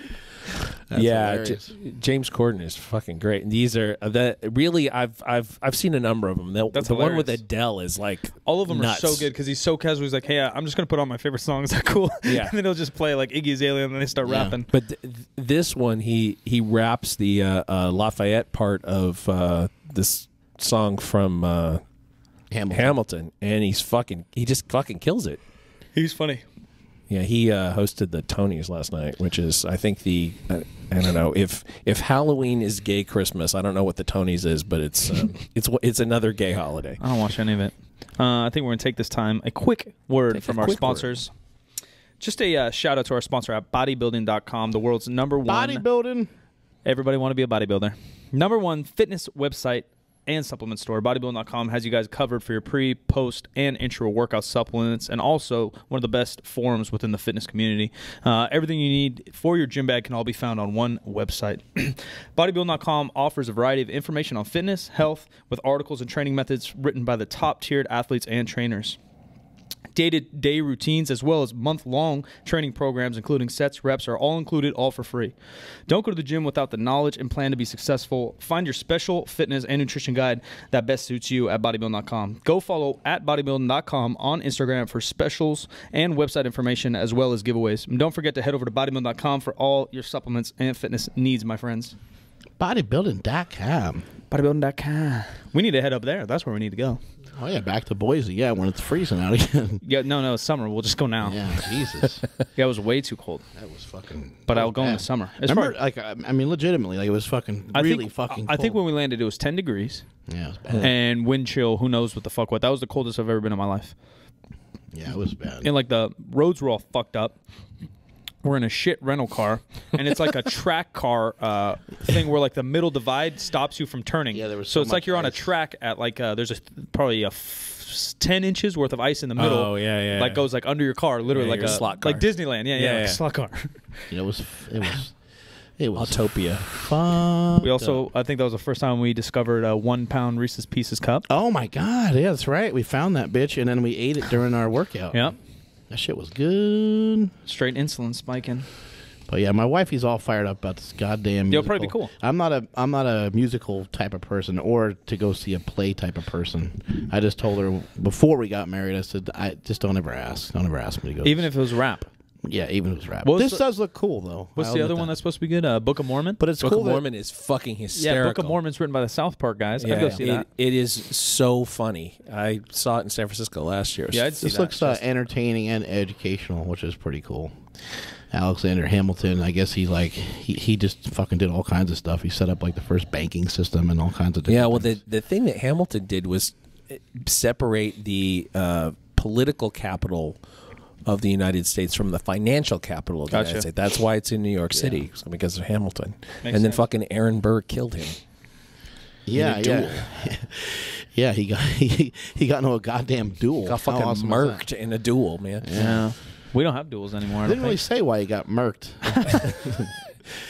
That's hilarious. James Corden is fucking great, and these are really I've seen a number of them. The one with hilarious. Adele is like All of them nuts. are so good because he's so casual. He's like, hey, I'm just going to put on my favorite songs. Is that cool? Yeah. And then he'll just play like Iggy Azalea and then they start rapping. But this one, he raps the Lafayette part of this song from Hamilton, and he just fucking kills it. He's funny. Yeah, he hosted the Tonys last night, which is, I think, I don't know if Halloween is gay Christmas. I don't know what the Tonys is, but it's another gay holiday. I don't watch any of it. I think we're going to take this time. A quick word from our sponsors. Just a shout out to our sponsor at bodybuilding.com, the world's #1 Bodybuilding. Everybody want to be a bodybuilder. #1 fitness website and supplement store. Bodybuilding.com has you guys covered for your pre, post, and intro workout supplements, and also one of the best forums within the fitness community. Everything you need for your gym bag can all be found on one website. Bodybuilding.com offers a variety of information on fitness, health, with articles and training methods written by the top-tiered athletes and trainers. Day-to-day routines as well as month-long training programs, including sets, reps, are all included, all for free. Don't go to the gym without the knowledge and plan to be successful. Find your special fitness and nutrition guide that best suits you at bodybuilding.com. Go follow at bodybuilding.com on Instagram for specials and website information as well as giveaways. And don't forget to head over to bodybuilding.com for all your supplements and fitness needs, my friends. Bodybuilding.com. Bodybuilding.com. We need to head up there. That's where we need to go. Oh, yeah, back to Boise. Yeah, when it's freezing out again. Yeah, no, it's summer. We'll just go now. Yeah, Jesus. Yeah, it was way too cold. That was fucking... But I'll go in the summer. Remember, like, I mean, legitimately, like, it was fucking really fucking cold. I think when we landed, it was 10 degrees. Yeah, it was bad. And wind chill, who knows what the fuck what. That was the coldest I've ever been in my life. Yeah, it was bad. And, like, the roads were all fucked up. We're in a shit rental car, and it's like a track car thing where like the middle divide stops you from turning. Yeah, there was so it's like you're ice. on a track at like there's probably 10 inches worth of ice in the middle. Oh yeah. Like goes like under your car, literally like a slot car. like Disneyland. Yeah, like a slot car. You know, it was Autopia. fun. We also, I think that was the first time we discovered a 1 pound Reese's Pieces cup. Oh my God, yeah, that's right. We found that bitch, and then we ate it during our workout. Yeah, that shit was good. straight insulin spiking. But yeah, my wifey's all fired up about this goddamn musical. It'll probably be cool. I'm not a musical type of person or to go see a play type of person. I just told her before we got married, I said, I just don't ever ask. Don't ever ask me to go. Even if it was rap. Yeah, even if it was rap. What was This does look cool, though. What's I'll the admit other one that. that's supposed to be good? Book of Mormon? But it's Book cool of Mormon is fucking hysterical. Yeah, Book of Mormon's written by the South Park guys. Yeah, I'd go see that. It is so funny. I saw it in San Francisco last year. Yeah, I'd see This that. looks entertaining and educational, which is pretty cool. Alexander Hamilton, I guess he just fucking did all kinds of stuff. He set up like the first banking system and all kinds of different Yeah, well, things. the thing that Hamilton did was separate the political capital of the United States from the financial capital of the United States. That's why it's in New York City, so because of Hamilton. Makes and then sense. fucking Aaron Burr killed him. Yeah, duel. Yeah, he got into a goddamn duel. Got How fucking awesome was that? murked in a duel, man. Yeah. We don't have duels anymore. I Didn't don't really think. say why he got murked.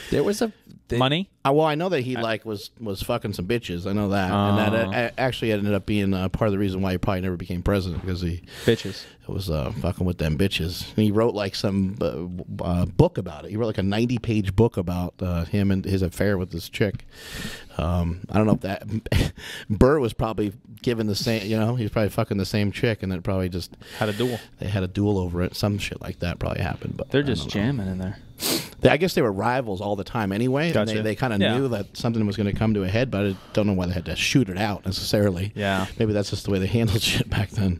There was a Money? Well, I know that he was fucking some bitches. I know that, and that actually ended up being part of the reason why he probably never became president, because he Bitches. was fucking with them bitches. And he wrote like some book about it. He wrote like a 90-page book about him and his affair with this chick. I don't know if that Burr was probably given the same. You know, he was probably fucking the same chick, and then probably just Had a duel. they had a duel over it. Some shit like that probably happened. But They're I just don't know. jamming in there. I guess they were rivals all the time anyway. Gotcha. And they kind of Yeah. knew that something was going to come to a head, but I don't know why they had to shoot it out necessarily. Yeah. Maybe that's just the way they handled shit back then.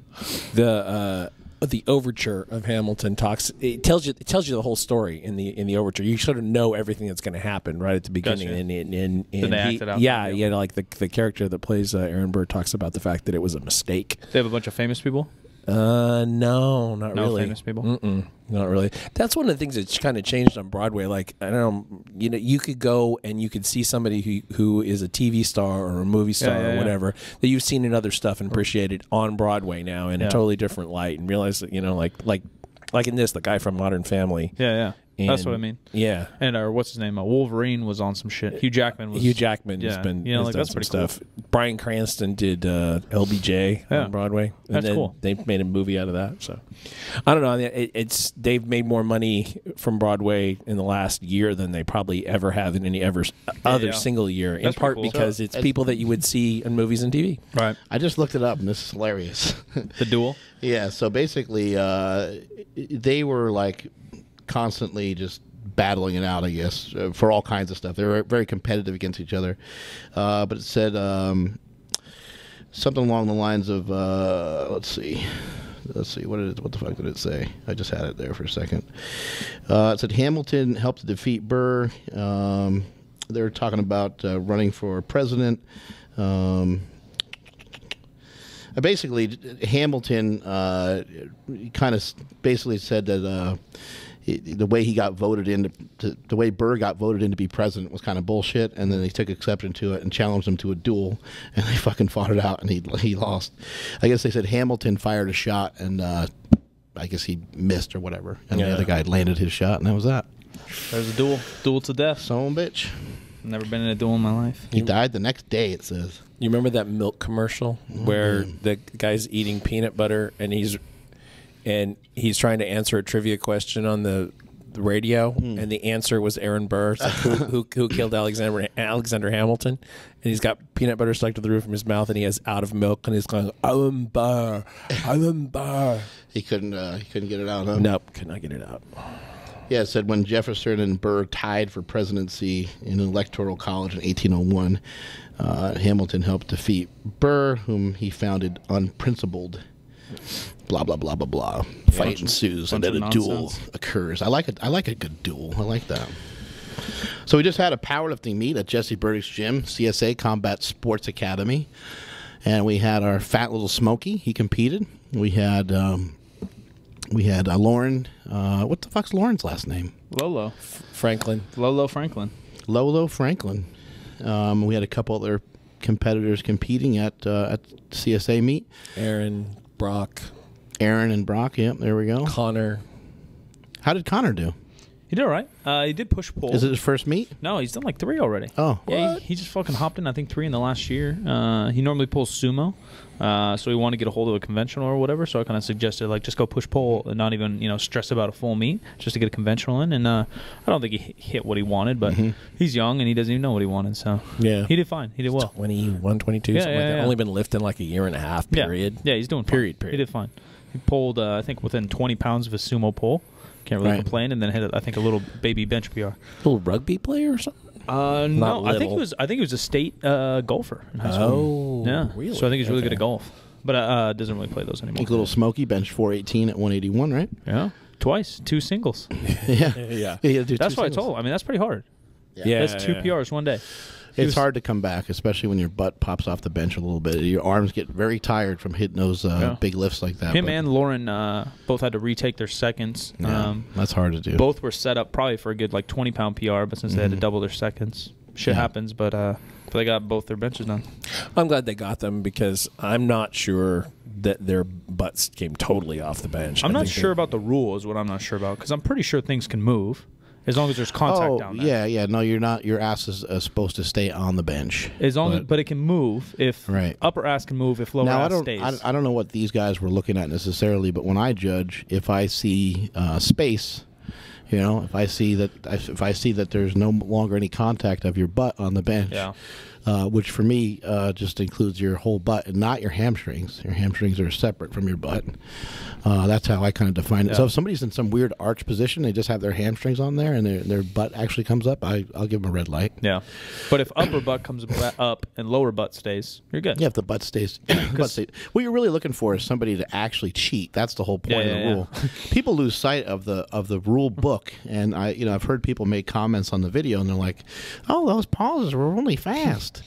the overture of Hamilton talks. It tells you the whole story in the overture. You sort of know everything that's going to happen right at the beginning. Gotcha. And Did they act it out? Yeah, yeah. Like the character that plays Aaron Burr talks about the fact that it was a mistake. They have a bunch of famous people? No, not No really. famous people? Not really. That's one of the things that's kind of changed on Broadway. Like, I don't know, you could go and you could see somebody who is a TV star or a movie star or whatever that you've seen in other stuff and appreciated on Broadway now in a totally different light, and realize that, like in this, the guy from Modern Family. Yeah. That's what I mean. Yeah. And what's his name? Wolverine was on some shit. Hugh Jackman has been. has Like, done that's some pretty stuff. Bryan Cranston did LBJ on Broadway. And That's then cool. They made a movie out of that. So I don't know. They've made more money from Broadway in the last year than they probably ever have in any other single year. In That's part pretty cool. because it's people that you would see in movies and TV. Right. I just looked it up, and this is hilarious. The duel? Yeah, so basically, they were like constantly just battling it out, I guess, for all kinds of stuff. They were very competitive against each other. But it said something along the lines of, let's see, what the fuck did it say? I just had it there for a second. It said Hamilton helped to defeat Burr. They were talking about running for president. Basically, Hamilton kind of basically said that the way he got voted in, the way Burr got voted in to be president was kind of bullshit, and then they took exception to it and challenged him to a duel, and they fucking fought it out, and he lost. I guess they said Hamilton fired a shot, and I guess he missed or whatever, and the other guy landed his shot, and that was that. There's a duel to death. Son of a bitch. Never been in a duel in my life. He died the next day, it says. You remember that milk commercial where the guy's eating peanut butter and he's trying to answer a trivia question on the radio, and the answer was Aaron Burr. It's like, who killed Alexander Hamilton? And he's got peanut butter stuck to the roof of his mouth, and he has out of milk, and he's going, Aaron Burr. He couldn't get it out, huh? Nope, could not get it out. Yeah, it said when Jefferson and Burr tied for presidency in an electoral college in 1801, Hamilton helped defeat Burr, whom he founded unprincipled. Blah blah blah blah blah. Fight ensues, and then a duel occurs. I like a good duel. I like that. So we just had a powerlifting meet at Jesse Burdick's gym, CSA Combat Sports Academy, and we had our fat little Smokey. He competed. We had Lauren. What the fuck's Lauren's last name? Lolo Franklin. Lolo Franklin. Lolo Franklin. We had a couple other competitors competing at CSA meet. Aaron and Brock. Yep, there we go. Connor. How did Connor do? He did all right. He did push pull. Is it his first meet? No, he's done like 3 already. Oh, yeah. He just fucking hopped in. I think 3 in the last year. He normally pulls sumo, so he wanted to get a hold of a conventional or whatever. So I kind of suggested like just go push pull and not even stress about a full meet, just to get a conventional in. And I don't think he hit what he wanted, but he's young and he doesn't even know what he wanted. So yeah, he did fine. He did well. 21, 22, something like that. Only been lifting like a year and a half. Period. Yeah, he's doing fine. Period. He did fine. He pulled I think within 20 pounds of a sumo pull. Can't really complain, and then hit I think a little baby bench PR. Little rugby player or something? No, I think he was a state golfer in high school. Oh, yeah, really? So I think he's really good at golf, but doesn't really play those anymore. Like little Smokey bench 418 at 181, right? Yeah, twice, 2 singles. yeah. That's what I told him. I mean, that's pretty hard. Yeah, that's 2 PRs one day. It's hard to come back, especially when your butt pops off the bench a little bit. Your arms get very tired from hitting those big lifts like that. Him and Lauren both had to retake their seconds. That's hard to do. Both were set up probably for a good like 20-pound PR, but since they had to double their seconds, shit happens. But they got both their benches done. I'm glad they got them because I'm not sure that their butts came totally off the bench. I'm not sure about the rule is what I'm not sure about because I'm pretty sure things can move. As long as there's contact down there. Yeah. No, you're not. Your ass is supposed to stay on the bench. But it can move if upper ass can move if lower ass stays. I don't know what these guys were looking at necessarily, but when I judge, if I see space, if I see that there's no longer any contact of your butt on the bench, which for me just includes your whole butt and not your hamstrings. Your hamstrings are separate from your butt. That's how I kind of define it. So if somebody's in some weird arch position, they just have their hamstrings on there and their butt actually comes up, I'll give them a red light. Yeah. But if upper butt comes up and lower butt stays, you're good. Yeah, if the butt stays. What you're really looking for is somebody to actually cheat. That's the whole point of the rule. People lose sight of the rule book, and I've heard people make comments on the video, and they're like, "Oh, those pauses were really fast."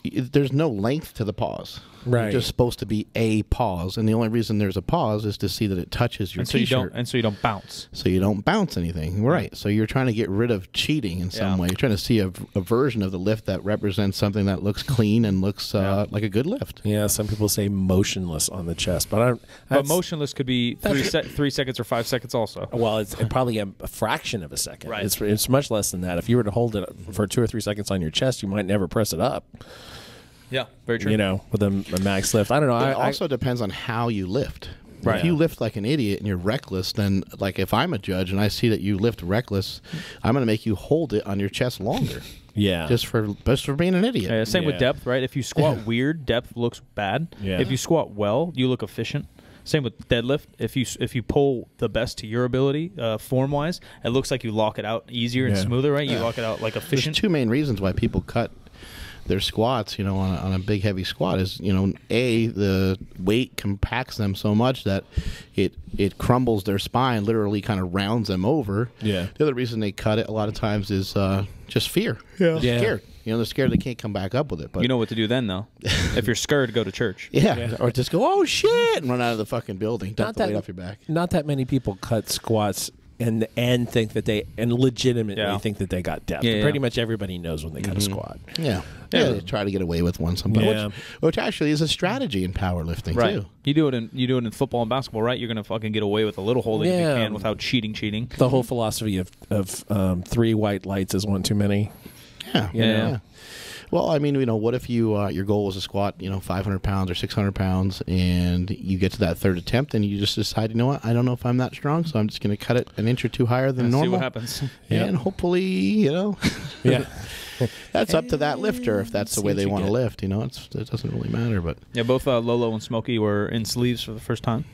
There's no length to the pause. Right. It's just supposed to be a pause, and the only reason there's a pause is to see that it touches your t-shirt. So you don't bounce. So you don't bounce anything. Right. So you're trying to get rid of cheating in some way. You're trying to see a version of the lift that represents something that looks clean and looks like a good lift. Yeah, some people say motionless on the chest, but motionless could be 3 seconds or 5 seconds also. Well, it's probably a fraction of a second. Right. It's much less than that. If you were to hold it for 2 or 3 seconds on your chest, you might never press it up. Yeah, very true. With a max lift. I don't know. It also depends on how you lift. Right. If you lift like an idiot and you're reckless, then like if I'm a judge and I see that you lift reckless, I'm going to make you hold it on your chest longer. Yeah. Just for being an idiot. Yeah, same with depth, right? If you squat weird, depth looks bad. Yeah. If you squat well, you look efficient. Same with deadlift. If you pull the best to your ability, form wise, it looks like you lock it out easier and smoother, right? You lock it out like efficient. There's 2 main reasons why people cut their squats, on a big heavy squat is, the weight compacts them so much that it crumbles their spine, literally kind of rounds them over. Yeah. The other reason they cut it a lot of times is just fear. Yeah. They're scared. You know, they're scared they can't come back up with it. But You know what to do then, though. If you're scared, go to church. yeah. Or just go, oh shit, and run out of the fucking building. Dump the weight off your back. Not that many people cut squats and think that they legitimately Yeah. think that they got depth. Yeah, Pretty yeah. much everybody knows when they cut a squat. Yeah. They try to get away with one sometimes, Yeah. which actually is a strategy in powerlifting Right. too. You do it in football and basketball, right? You're gonna fucking get away with a little holding if Yeah. you can without cheating. The whole philosophy of 3 white lights is one too many. Yeah. Yeah. Well, I mean, you know, what if your goal was to squat, 500 pounds or 600 pounds, and you get to that third attempt, and you just decide, you know what, I don't know if I'm that strong, so I'm just going to cut it an inch or two higher than normal. See what happens. And hopefully, Yeah. that's up to that lifter if that's the See way what they you want to get. lift. It doesn't really matter, but Yeah, both Lolo and Smokey were in sleeves for the first time.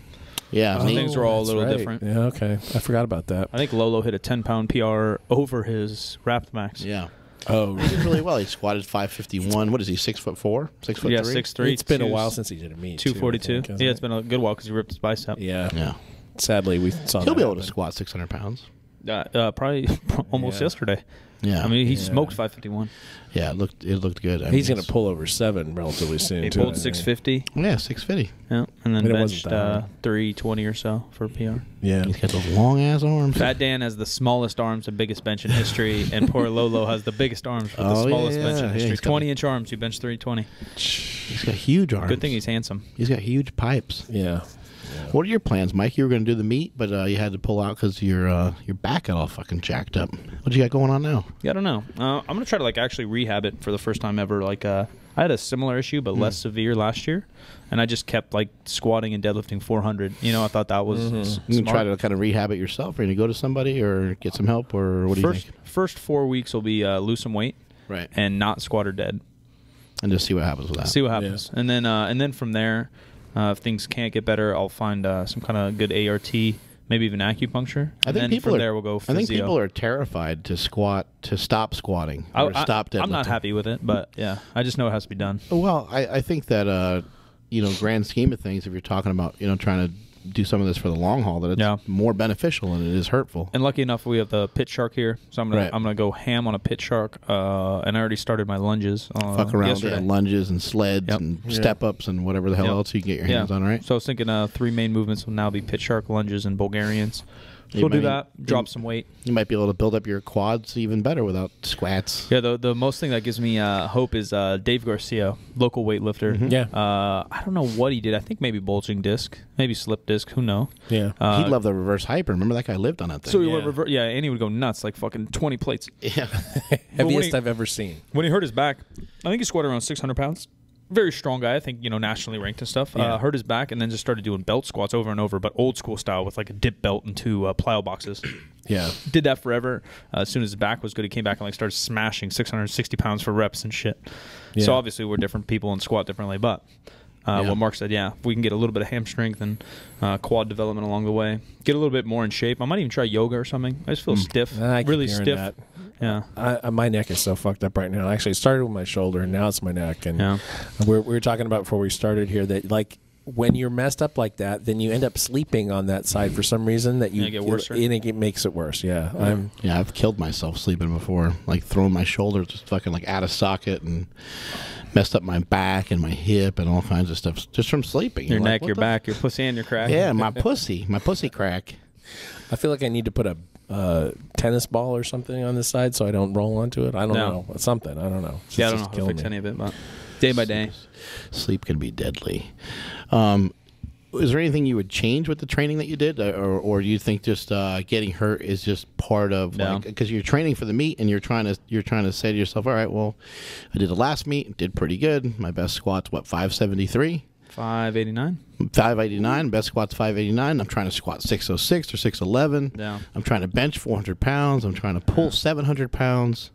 yeah, Things were all a that's little right. different. Yeah, okay. I forgot about that. I think Lolo hit a 10-pound PR over his wrapped max. yeah. Oh, He did really well. He squatted 551. What is he? 6'4"? 6'3"? Yeah, 6'3". it's been a while since he did a meet. 242. Too, I think, Yeah, isn't it's been a good while because he ripped his bicep. it? Yeah. Yeah. Sadly, we saw He'll that be able to happen. squat 600 pounds. Probably almost Yeah. yesterday. Yeah. I mean, he smoked 551. yeah, it looked good. I He's mean, going to pull over 7 relatively soon. He too, pulled I think. 650. Yeah, 650. Yeah, and then But it wasn't benched that hard. 320 or so for PR. Yeah. He's got those long ass arms. Fat Dan has the smallest arms and biggest bench in history, and poor Lolo has the biggest arms with the Oh, smallest yeah, bench in yeah, history. he's got 20-inch arms, you bench 320. He's got huge arms. Good thing he's handsome. He's got huge pipes. Yeah. What are your plans, Mike? You were going to do the meet, but you had to pull out because your back got all fucking jacked up. What you got going on now? Yeah, I don't know. I'm gonna try to actually rehab it for the first time ever. I had a similar issue, but less severe last year, and I just kept squatting and deadlifting 400. I thought that was You can smart. try to kind of rehab it yourself, or you go to somebody, or get some help, or what do you think? First 4 weeks will be lose some weight Right. and not squat or dead. And just see what happens with that. See what happens, and then from there, if things can't get better, I'll find some kind of good ART, maybe even acupuncture. I think and people from are. there we'll go physio. I think people are terrified to stop squatting or stop deadlifting. I'm not happy with it, but yeah, I just know it has to be done. Well, I think that grand scheme of things, if you're talking about trying to do some of this for the long haul, that it's more beneficial than it is hurtful. And lucky enough, we have the pit shark here, so I'm gonna go ham on a pit shark. And I already started my lunges. Fuck around yesterday. with lunges and sleds and step ups and whatever the hell else you can get your hands on, right? So I was thinking 3 main movements will now be pit shark, lunges, and Bulgarians. So You we'll do might- that. Drop some weight. You might be able to build up your quads even better without squats. Yeah, the most thing that gives me hope is Dave Garcia, local weightlifter. Yeah. I don't know what he did. I think maybe bulging disc, maybe slip disc. Who knows? Yeah. He'd love the reverse hyper. Remember that guy lived on that thing. So he would and he would go nuts, like fucking 20 plates. yeah. Heaviest I've ever seen. When he hurt his back, I think he squatted around 600 pounds. Very strong guy, I think, nationally ranked and stuff. Yeah. Hurt his back and then just started doing belt squats over and over, but old school style with a dip belt and 2 plyo boxes. Yeah. Did that forever. As soon as his back was good, he came back and started smashing 660 pounds for reps and shit. Yeah. So obviously we're different people and squat differently, but what Mark said, if we can get a little bit of ham strength and quad development along the way, get a little bit more in shape. I might even try yoga or something. I just feel stiff, I keep really hearing stiff. that. Yeah. My neck is so fucked up right now. Actually, it started with my shoulder, and now it's my neck. And we were talking about before we started here that when you're messed up like that, then you end up sleeping on that side for some reason that you get worse. and it makes it worse. Yeah, I've killed myself sleeping before, throwing my shoulder just fucking out of socket and messed up my back and my hip and all kinds of stuff just from sleeping. Your You're neck, like, your what back, your pussy, and your crack. Yeah, my pussy crack. I feel like I need to put a tennis ball or something on this side so I don't roll onto it. I don't know. Something. I don't know. It's I don't just know how to fix killing any of it, but day by day. Sleep can be deadly. Is there anything you would change with the training that you did, or do you think just getting hurt is just part of because you're training for the meet and you're trying to say to yourself, all right, well, I did the last meet, did pretty good. My best squat's 573. 589. 589. Best squat's 589. I'm trying to squat 606 or 611. Yeah. I'm trying to bench 400 pounds. I'm trying to pull 700 pounds.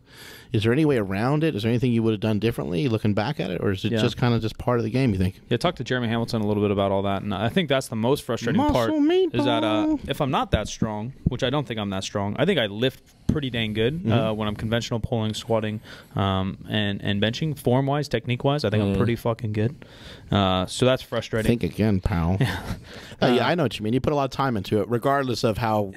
Is there any way around it? Is there anything you would have done differently looking back at it? Or is it just kind of just part of the game, you think? Yeah, talk to Jeremy Hamilton a little bit about all that. And I think that's the most frustrating part is that if I'm not that strong, which I don't think I'm that strong, I think I lift pretty dang good when I'm conventional pulling, squatting, and benching. Form-wise, technique-wise, I think I'm pretty fucking good. So that's frustrating. Think again, pal. Yeah, I know what you mean. You put a lot of time into it, regardless of how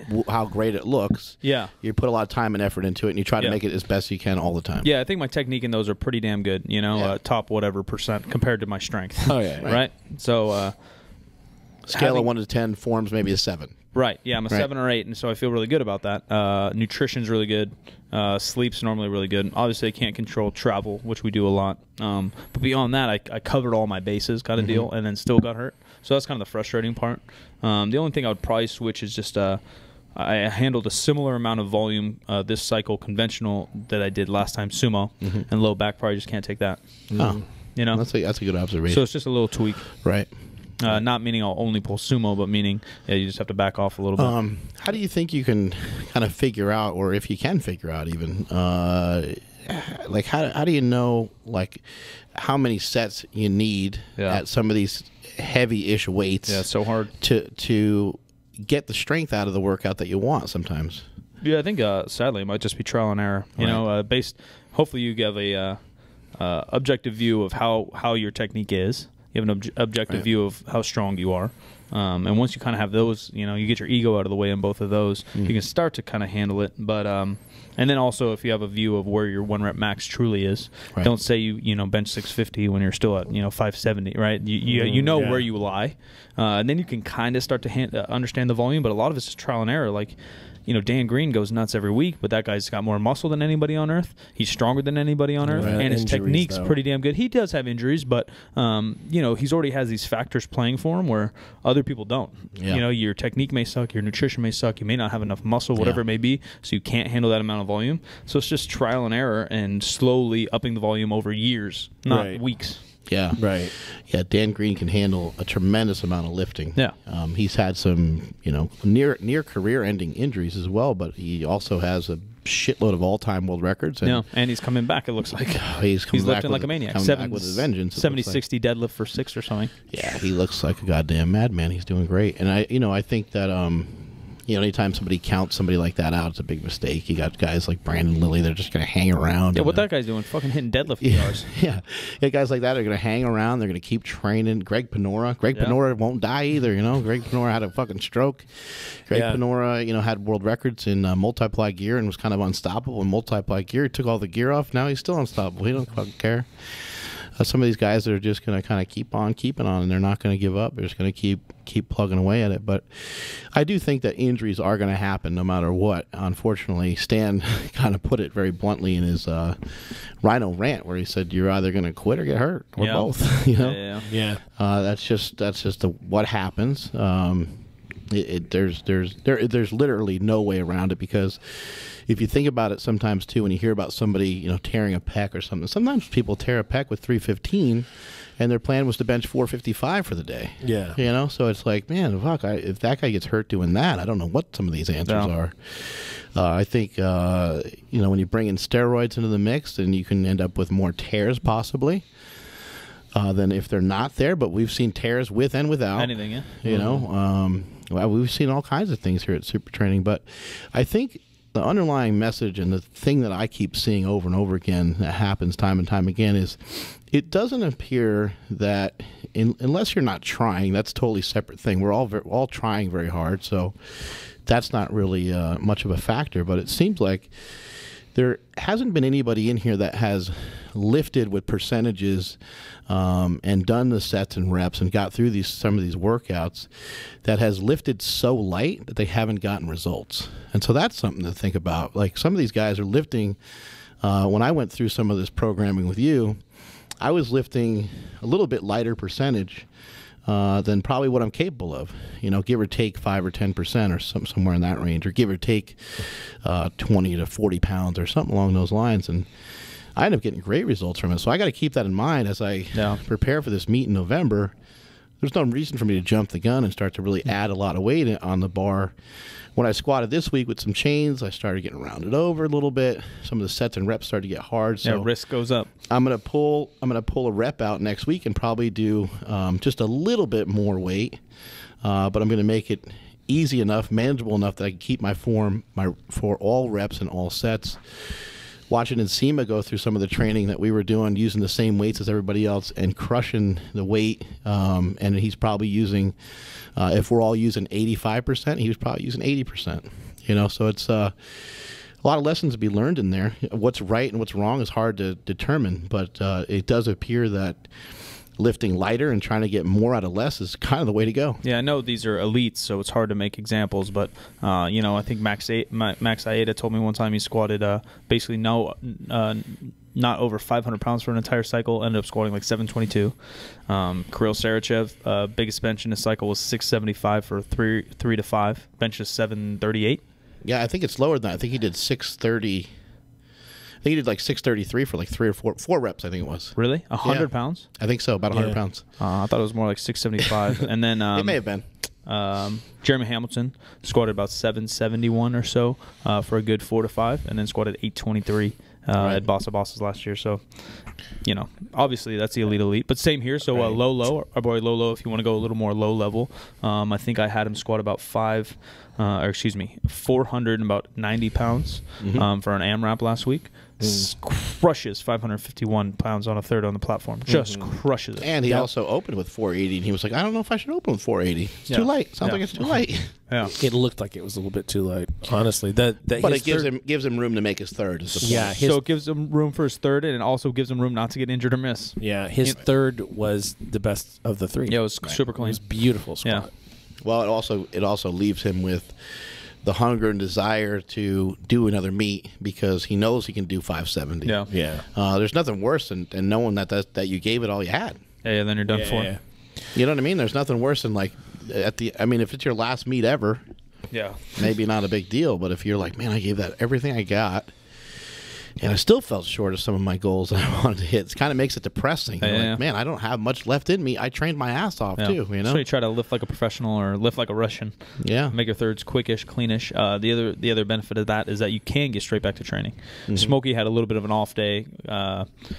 great it looks. Yeah. You put a lot of time and effort into it, and you try to make it as best you can all the time. Yeah, I think my technique in those are pretty damn good. You know, top whatever % compared to my strength. Oh yeah, right. So scale of 1 to 10, forms maybe a 7. Right. Yeah, I'm a 7 or 8, and so I feel really good about that. Nutrition's really good. Sleep's normally really good. Obviously, I can't control travel, which we do a lot. But beyond that, I covered all my bases kind of deal, and then still got hurt. So that's kind of the frustrating part. The only thing I would probably switch is just I handled a similar amount of volume this cycle conventional that I did last time sumo, and low back probably just can't take that. Oh. You know, That's a good observation. so it's just a little tweak. Right. Not meaning I'll only pull sumo, but meaning you just have to back off a little bit. How do you think you can kind of figure out, or if you can figure out even, like how do you know like how many sets you need at some of these heavy-ish weights? Yeah, it's so hard to get the strength out of the workout that you want sometimes. Yeah, I think sadly it might just be trial and error. You know, based. Hopefully, you have a objective view of how your technique is. You have an objective view of how strong you are. And once you kind of have those, you know, you get your ego out of the way in both of those, you can start to kind of handle it. But and then also if you have a view of where your 1 rep max truly is, don't say you know bench 650 when you're still at 570, right? You know where you lie, and then you can kind of start to understand the volume. But a lot of it's just trial and error. Like, Dan Green goes nuts every week, but that guy's got more muscle than anybody on earth. He's stronger than anybody on earth, and his technique's pretty damn good. He does have injuries, but he's already has these factors playing for him where other people don't. Yeah. Your technique may suck, your nutrition may suck, you may not have enough muscle, whatever it may be, so you can't handle that amount of volume. So it's just trial and error and slowly upping the volume over years, not weeks. Yeah. Right. Yeah, Dan Green can handle a tremendous amount of lifting. Yeah. He's had some, near career-ending injuries as well, but he also has a shitload of all-time world records. And and he's coming back, it looks like. He's lifting like a maniac. Back with a vengeance. 70-60 deadlift for 6 or something. Yeah, he looks like a goddamn madman. He's doing great. And I think that anytime somebody counts somebody like that out, it's a big mistake. You got guys like Brandon Lilly, they're just going to hang around. Yeah, what that guy's doing, fucking hitting deadlift PRs. Yeah, guys like that are going to hang around. They're going to keep training. Greg Panora won't die either. Greg Panora had a fucking stroke. Greg Panora, had world records in multiply gear and was kind of unstoppable in multiply gear. He took all the gear off. Now he's still unstoppable. He don't fucking care. Some of these guys are just going to kind of keep on keeping on, and they're not going to give up. They're just going to keep plugging away at it. But I do think that injuries are going to happen no matter what. Unfortunately, Stan kind of put it very bluntly in his Rhino rant, where he said you're either going to quit or get hurt, or both. Yeah. That's just what happens. There's literally no way around it, because if you think about it sometimes too, when you hear about somebody tearing a pec or something, sometimes people tear a pec with 315 and their plan was to bench 455 for the day. Yeah. So it's like, man, fuck, if that guy gets hurt doing that, I don't know what some of these answers are. I think when you bring in steroids into the mix, then you can end up with more tears possibly than if they're not there. But we've seen tears with and without anything. Yeah. Well, we've seen all kinds of things here at Super Training, but I think the underlying message and the thing that I keep seeing over and over again that happens time and time again is it doesn't appear that unless you're not trying, that's a totally separate thing. We're all trying very hard, so that's not really much of a factor, but it seems like there hasn't been anybody in here that has lifted with percentages and done the sets and reps and got through some of these workouts that has lifted so light that they haven't gotten results. And so that's something to think about. Like, some of these guys are lifting. When I went through some of this programming with you, I was lifting a little bit lighter percentage than probably what I'm capable of, give or take 5 or 10% or somewhere in that range, or give or take 20 to 40 pounds or something along those lines. And I end up getting great results from it. So I got to keep that in mind as I prepare for this meet in November. There's no reason for me to jump the gun and start to really add a lot of weight on the bar. When I squatted this week with some chains, I started getting rounded over a little bit. Some of the sets and reps started to get hard. So risk goes up. I'm gonna pull a rep out next week and probably do just a little bit more weight, but I'm gonna make it easy enough, manageable enough that I can keep my form for all reps and all sets. Watching Nsima go through some of the training that we were doing, using the same weights as everybody else and crushing the weight, and he's probably using, if we're all using 85%, he was probably using 80%. So it's a a lot of lessons to be learned in there. What's right and what's wrong is hard to determine, but it does appear that lifting lighter and trying to get more out of less is kind of the way to go. Yeah, I know these are elites, so it's hard to make examples, but you know, I think Max Aida told me one time he squatted basically not over 500 pounds for an entire cycle, ended up squatting like 722. Kirill Sarachev, biggest bench in his cycle was 675 for 3 to 5. Bench is 738. Yeah, I think it's lower than that. I think he did 630. I think he did like 633 for like 3 or 4 reps, I think it was. Really? 100 pounds? I think so, about 100 pounds. I thought it was more like 675. And then it may have been. Jeremy Hamilton squatted about 771 or so for a good 4 to 5, and then squatted 823 at Bossa Boss's last year. So, you know, obviously that's the elite. But same here. So Lolo, our boy Lolo, if you want to go a little more low level, I think I had him squat about 400 and about 90 pounds for an AMRAP last week. Crushes 551 pounds on a third on the platform. Just crushes it. And he also opened with 480, and he was like, I don't know if I should open with 480. It's too light. Sounds like it's too light. Yeah, it looked like it was a little bit too light, honestly. But it gives him room to make his third. So it gives him room for his third, and it also gives him room not to get injured or miss. Yeah, his third was the best of the 3. Yeah, it was super clean. It was beautiful squat. Yeah. Well, it also leaves him with the hunger and desire to do another meet because he knows he can do 570. Yeah. There's nothing worse than knowing that you gave it all you had. Yeah, then you're done for. Yeah. You know what I mean? There's nothing worse than like if it's your last meet ever, maybe not a big deal. But if you're like, man, I gave that everything I got, and I still fell short of some of my goals that I wanted to hit, it kind of makes it depressing. Like, man, I don't have much left in me. I trained my ass off too. You know, so you try to lift like a professional or lift like a Russian. Yeah, make your thirds quickish, cleanish. The other benefit of that is that you can get straight back to training. Smokey had a little bit of an off day.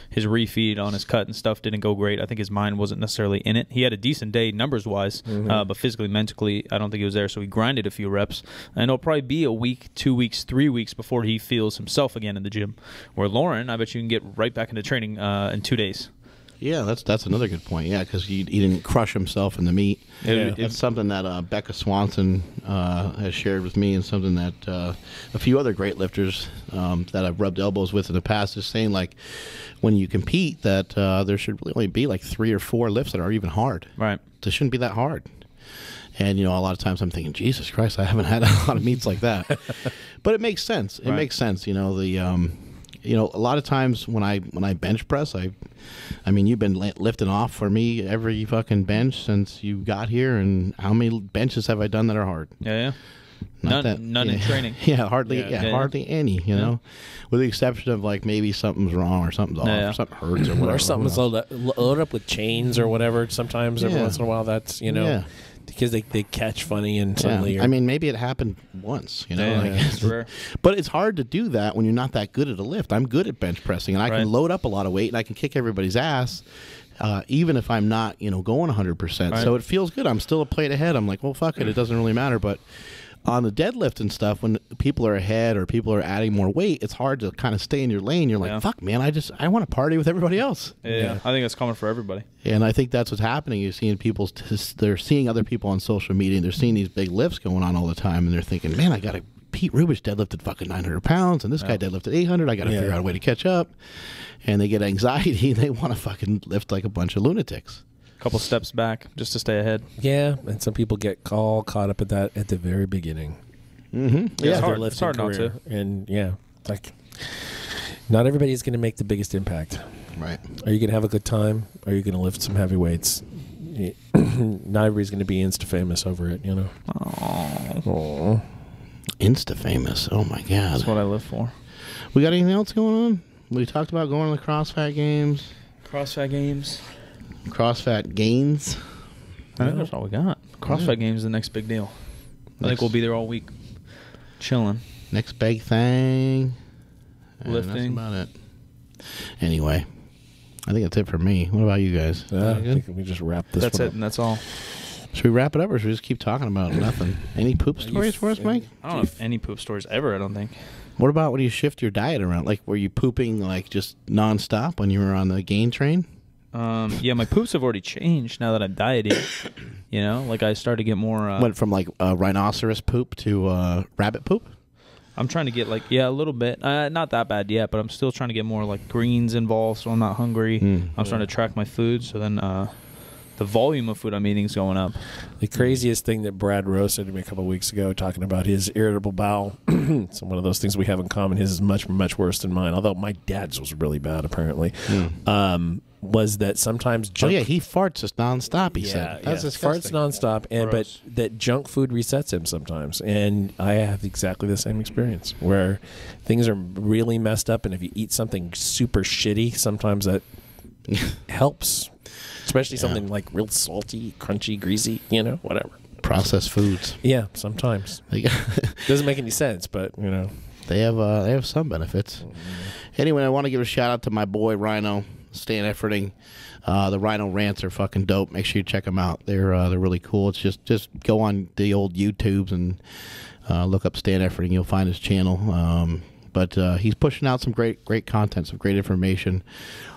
His refeed on his cut and stuff didn't go great. I think his mind wasn't necessarily in it. He had a decent day numbers wise, but physically, mentally, I don't think he was there. So he grinded a few reps, and it'll probably be a week, 2 weeks, 3 weeks before he feels himself again in the gym. Where Lauren, I bet you can get right back into training in 2 days. Yeah, that's another good point. Yeah, because he didn't crush himself in the meet. It's something that Becca Swanson has shared with me, and something that a few other great lifters that I've rubbed elbows with in the past is saying, like, when you compete, that there should really only be like 3 or 4 lifts that are even hard. Right. They shouldn't be that hard. And, you know, a lot of times I'm thinking, Jesus Christ, I haven't had a lot of meets like that. But it makes sense. It makes sense. You know, a lot of times when I bench press, I mean, you've been lifting off for me every fucking bench since you got here, and how many benches have I done that are hard? Yeah. None in training. Yeah, hardly any. You know, with the exception of like maybe something's wrong or something's off, or something hurts or whatever, or something's loaded up with chains or whatever. Sometimes every once in a while, that's because they catch funny and suddenly. I mean, maybe it happened once, you know. It's rare. But it's hard to do that when you're not that good at a lift. I'm good at bench pressing, and I can load up a lot of weight, and I can kick everybody's ass, even if I'm not, going 100%. So it feels good. I'm still a plate ahead. I'm like, well, fuck it. It doesn't really matter. But on the deadlift and stuff, when people are ahead or people are adding more weight, it's hard to kind of stay in your lane. You're like, fuck, man, I want to party with everybody else. Yeah, I think that's common for everybody. And I think that's what's happening. You're seeing they're seeing other people on social media, and they're seeing these big lifts going on all the time, and they're thinking, man, I got to Pete Rubich deadlifted fucking 900 pounds, and this guy deadlifted 800. I got to figure out a way to catch up. And they get anxiety. They want to fucking lift like a bunch of lunatics. Couple steps back just to stay ahead. Yeah, and some people get all caught up at that at the very beginning. It's hard not to. And like not everybody's going to make the biggest impact. Right. Are you going to have a good time? Are you going to lift some heavy weights? Not everybody's going to be insta famous over it, Aww. Insta famous. Oh my god. That's what I live for. We got anything else going on? We talked about going to the CrossFat Games. CrossFat Games. CrossFat Gains. I think that's all we got. CrossFat Games is the next big deal. I think we'll be there all week, chilling. Next big thing. Lifting. That's about it. Anyway, I think that's it for me. What about you guys? I think we just wrap this. That's one it, up. and that's all. Should we wrap it up, or should we just keep talking about nothing? Any poop stories for us, Mike? I don't have any poop stories ever, I don't think. What about when you shift your diet around? Like, were you pooping like just nonstop when you were on the gain train? Yeah, my poops have already changed now that I'm dieting. Like I started to get more. Went from like rhinoceros poop to rabbit poop. I'm trying to get like a little bit, not that bad yet, but I'm still trying to get more like greens involved, so I'm not hungry. I'm trying to track my food, so then the volume of food I'm eating is going up. The craziest thing that Brad Rose said to me a couple of weeks ago, talking about his irritable bowel, it's one of those things we have in common. His is much, much worse than mine, although my dad's was really bad, apparently, was that sometimes junk... Oh, yeah, he farts just nonstop, he said. That's farts nonstop, but that junk food resets him sometimes. And I have exactly the same experience, where things are really messed up, and if you eat something super shitty, sometimes that helps. Especially something like real salty, crunchy, greasy, whatever. Processed foods. Yeah, sometimes. Doesn't make any sense, but, They have some benefits. Anyway, I want to give a shout out to my boy Rhino, Stan Efforting. The Rhino rants are fucking dope. Make sure you check them out. They're really cool. It's just go on the old YouTubes and look up Stan Efforting. You'll find his channel. But he's pushing out some great content, some great information.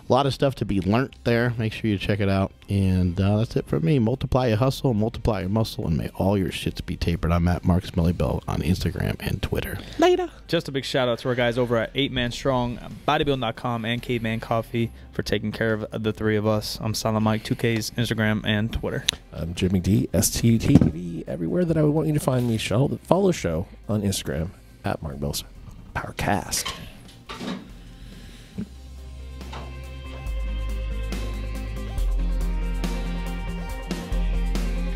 A lot of stuff to be learnt there. Make sure you check it out. And that's it for me. Multiply your hustle, multiply your muscle, and may all your shits be tapered. I'm at Mark Smellybell on Instagram and Twitter. Later. Just a big shout out to our guys over at 8Man Strong, bodybuilding.com, and Caveman Coffee for taking care of the three of us. I'm Silent Mike, 2K's Instagram and Twitter. I'm Jimmy D, STTV, everywhere that I would want you to find me. Follow the show on Instagram at Mark Bell's PowerCast.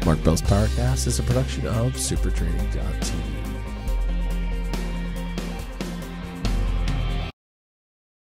Mark Bell's PowerCast is a production of SuperTraining.tv.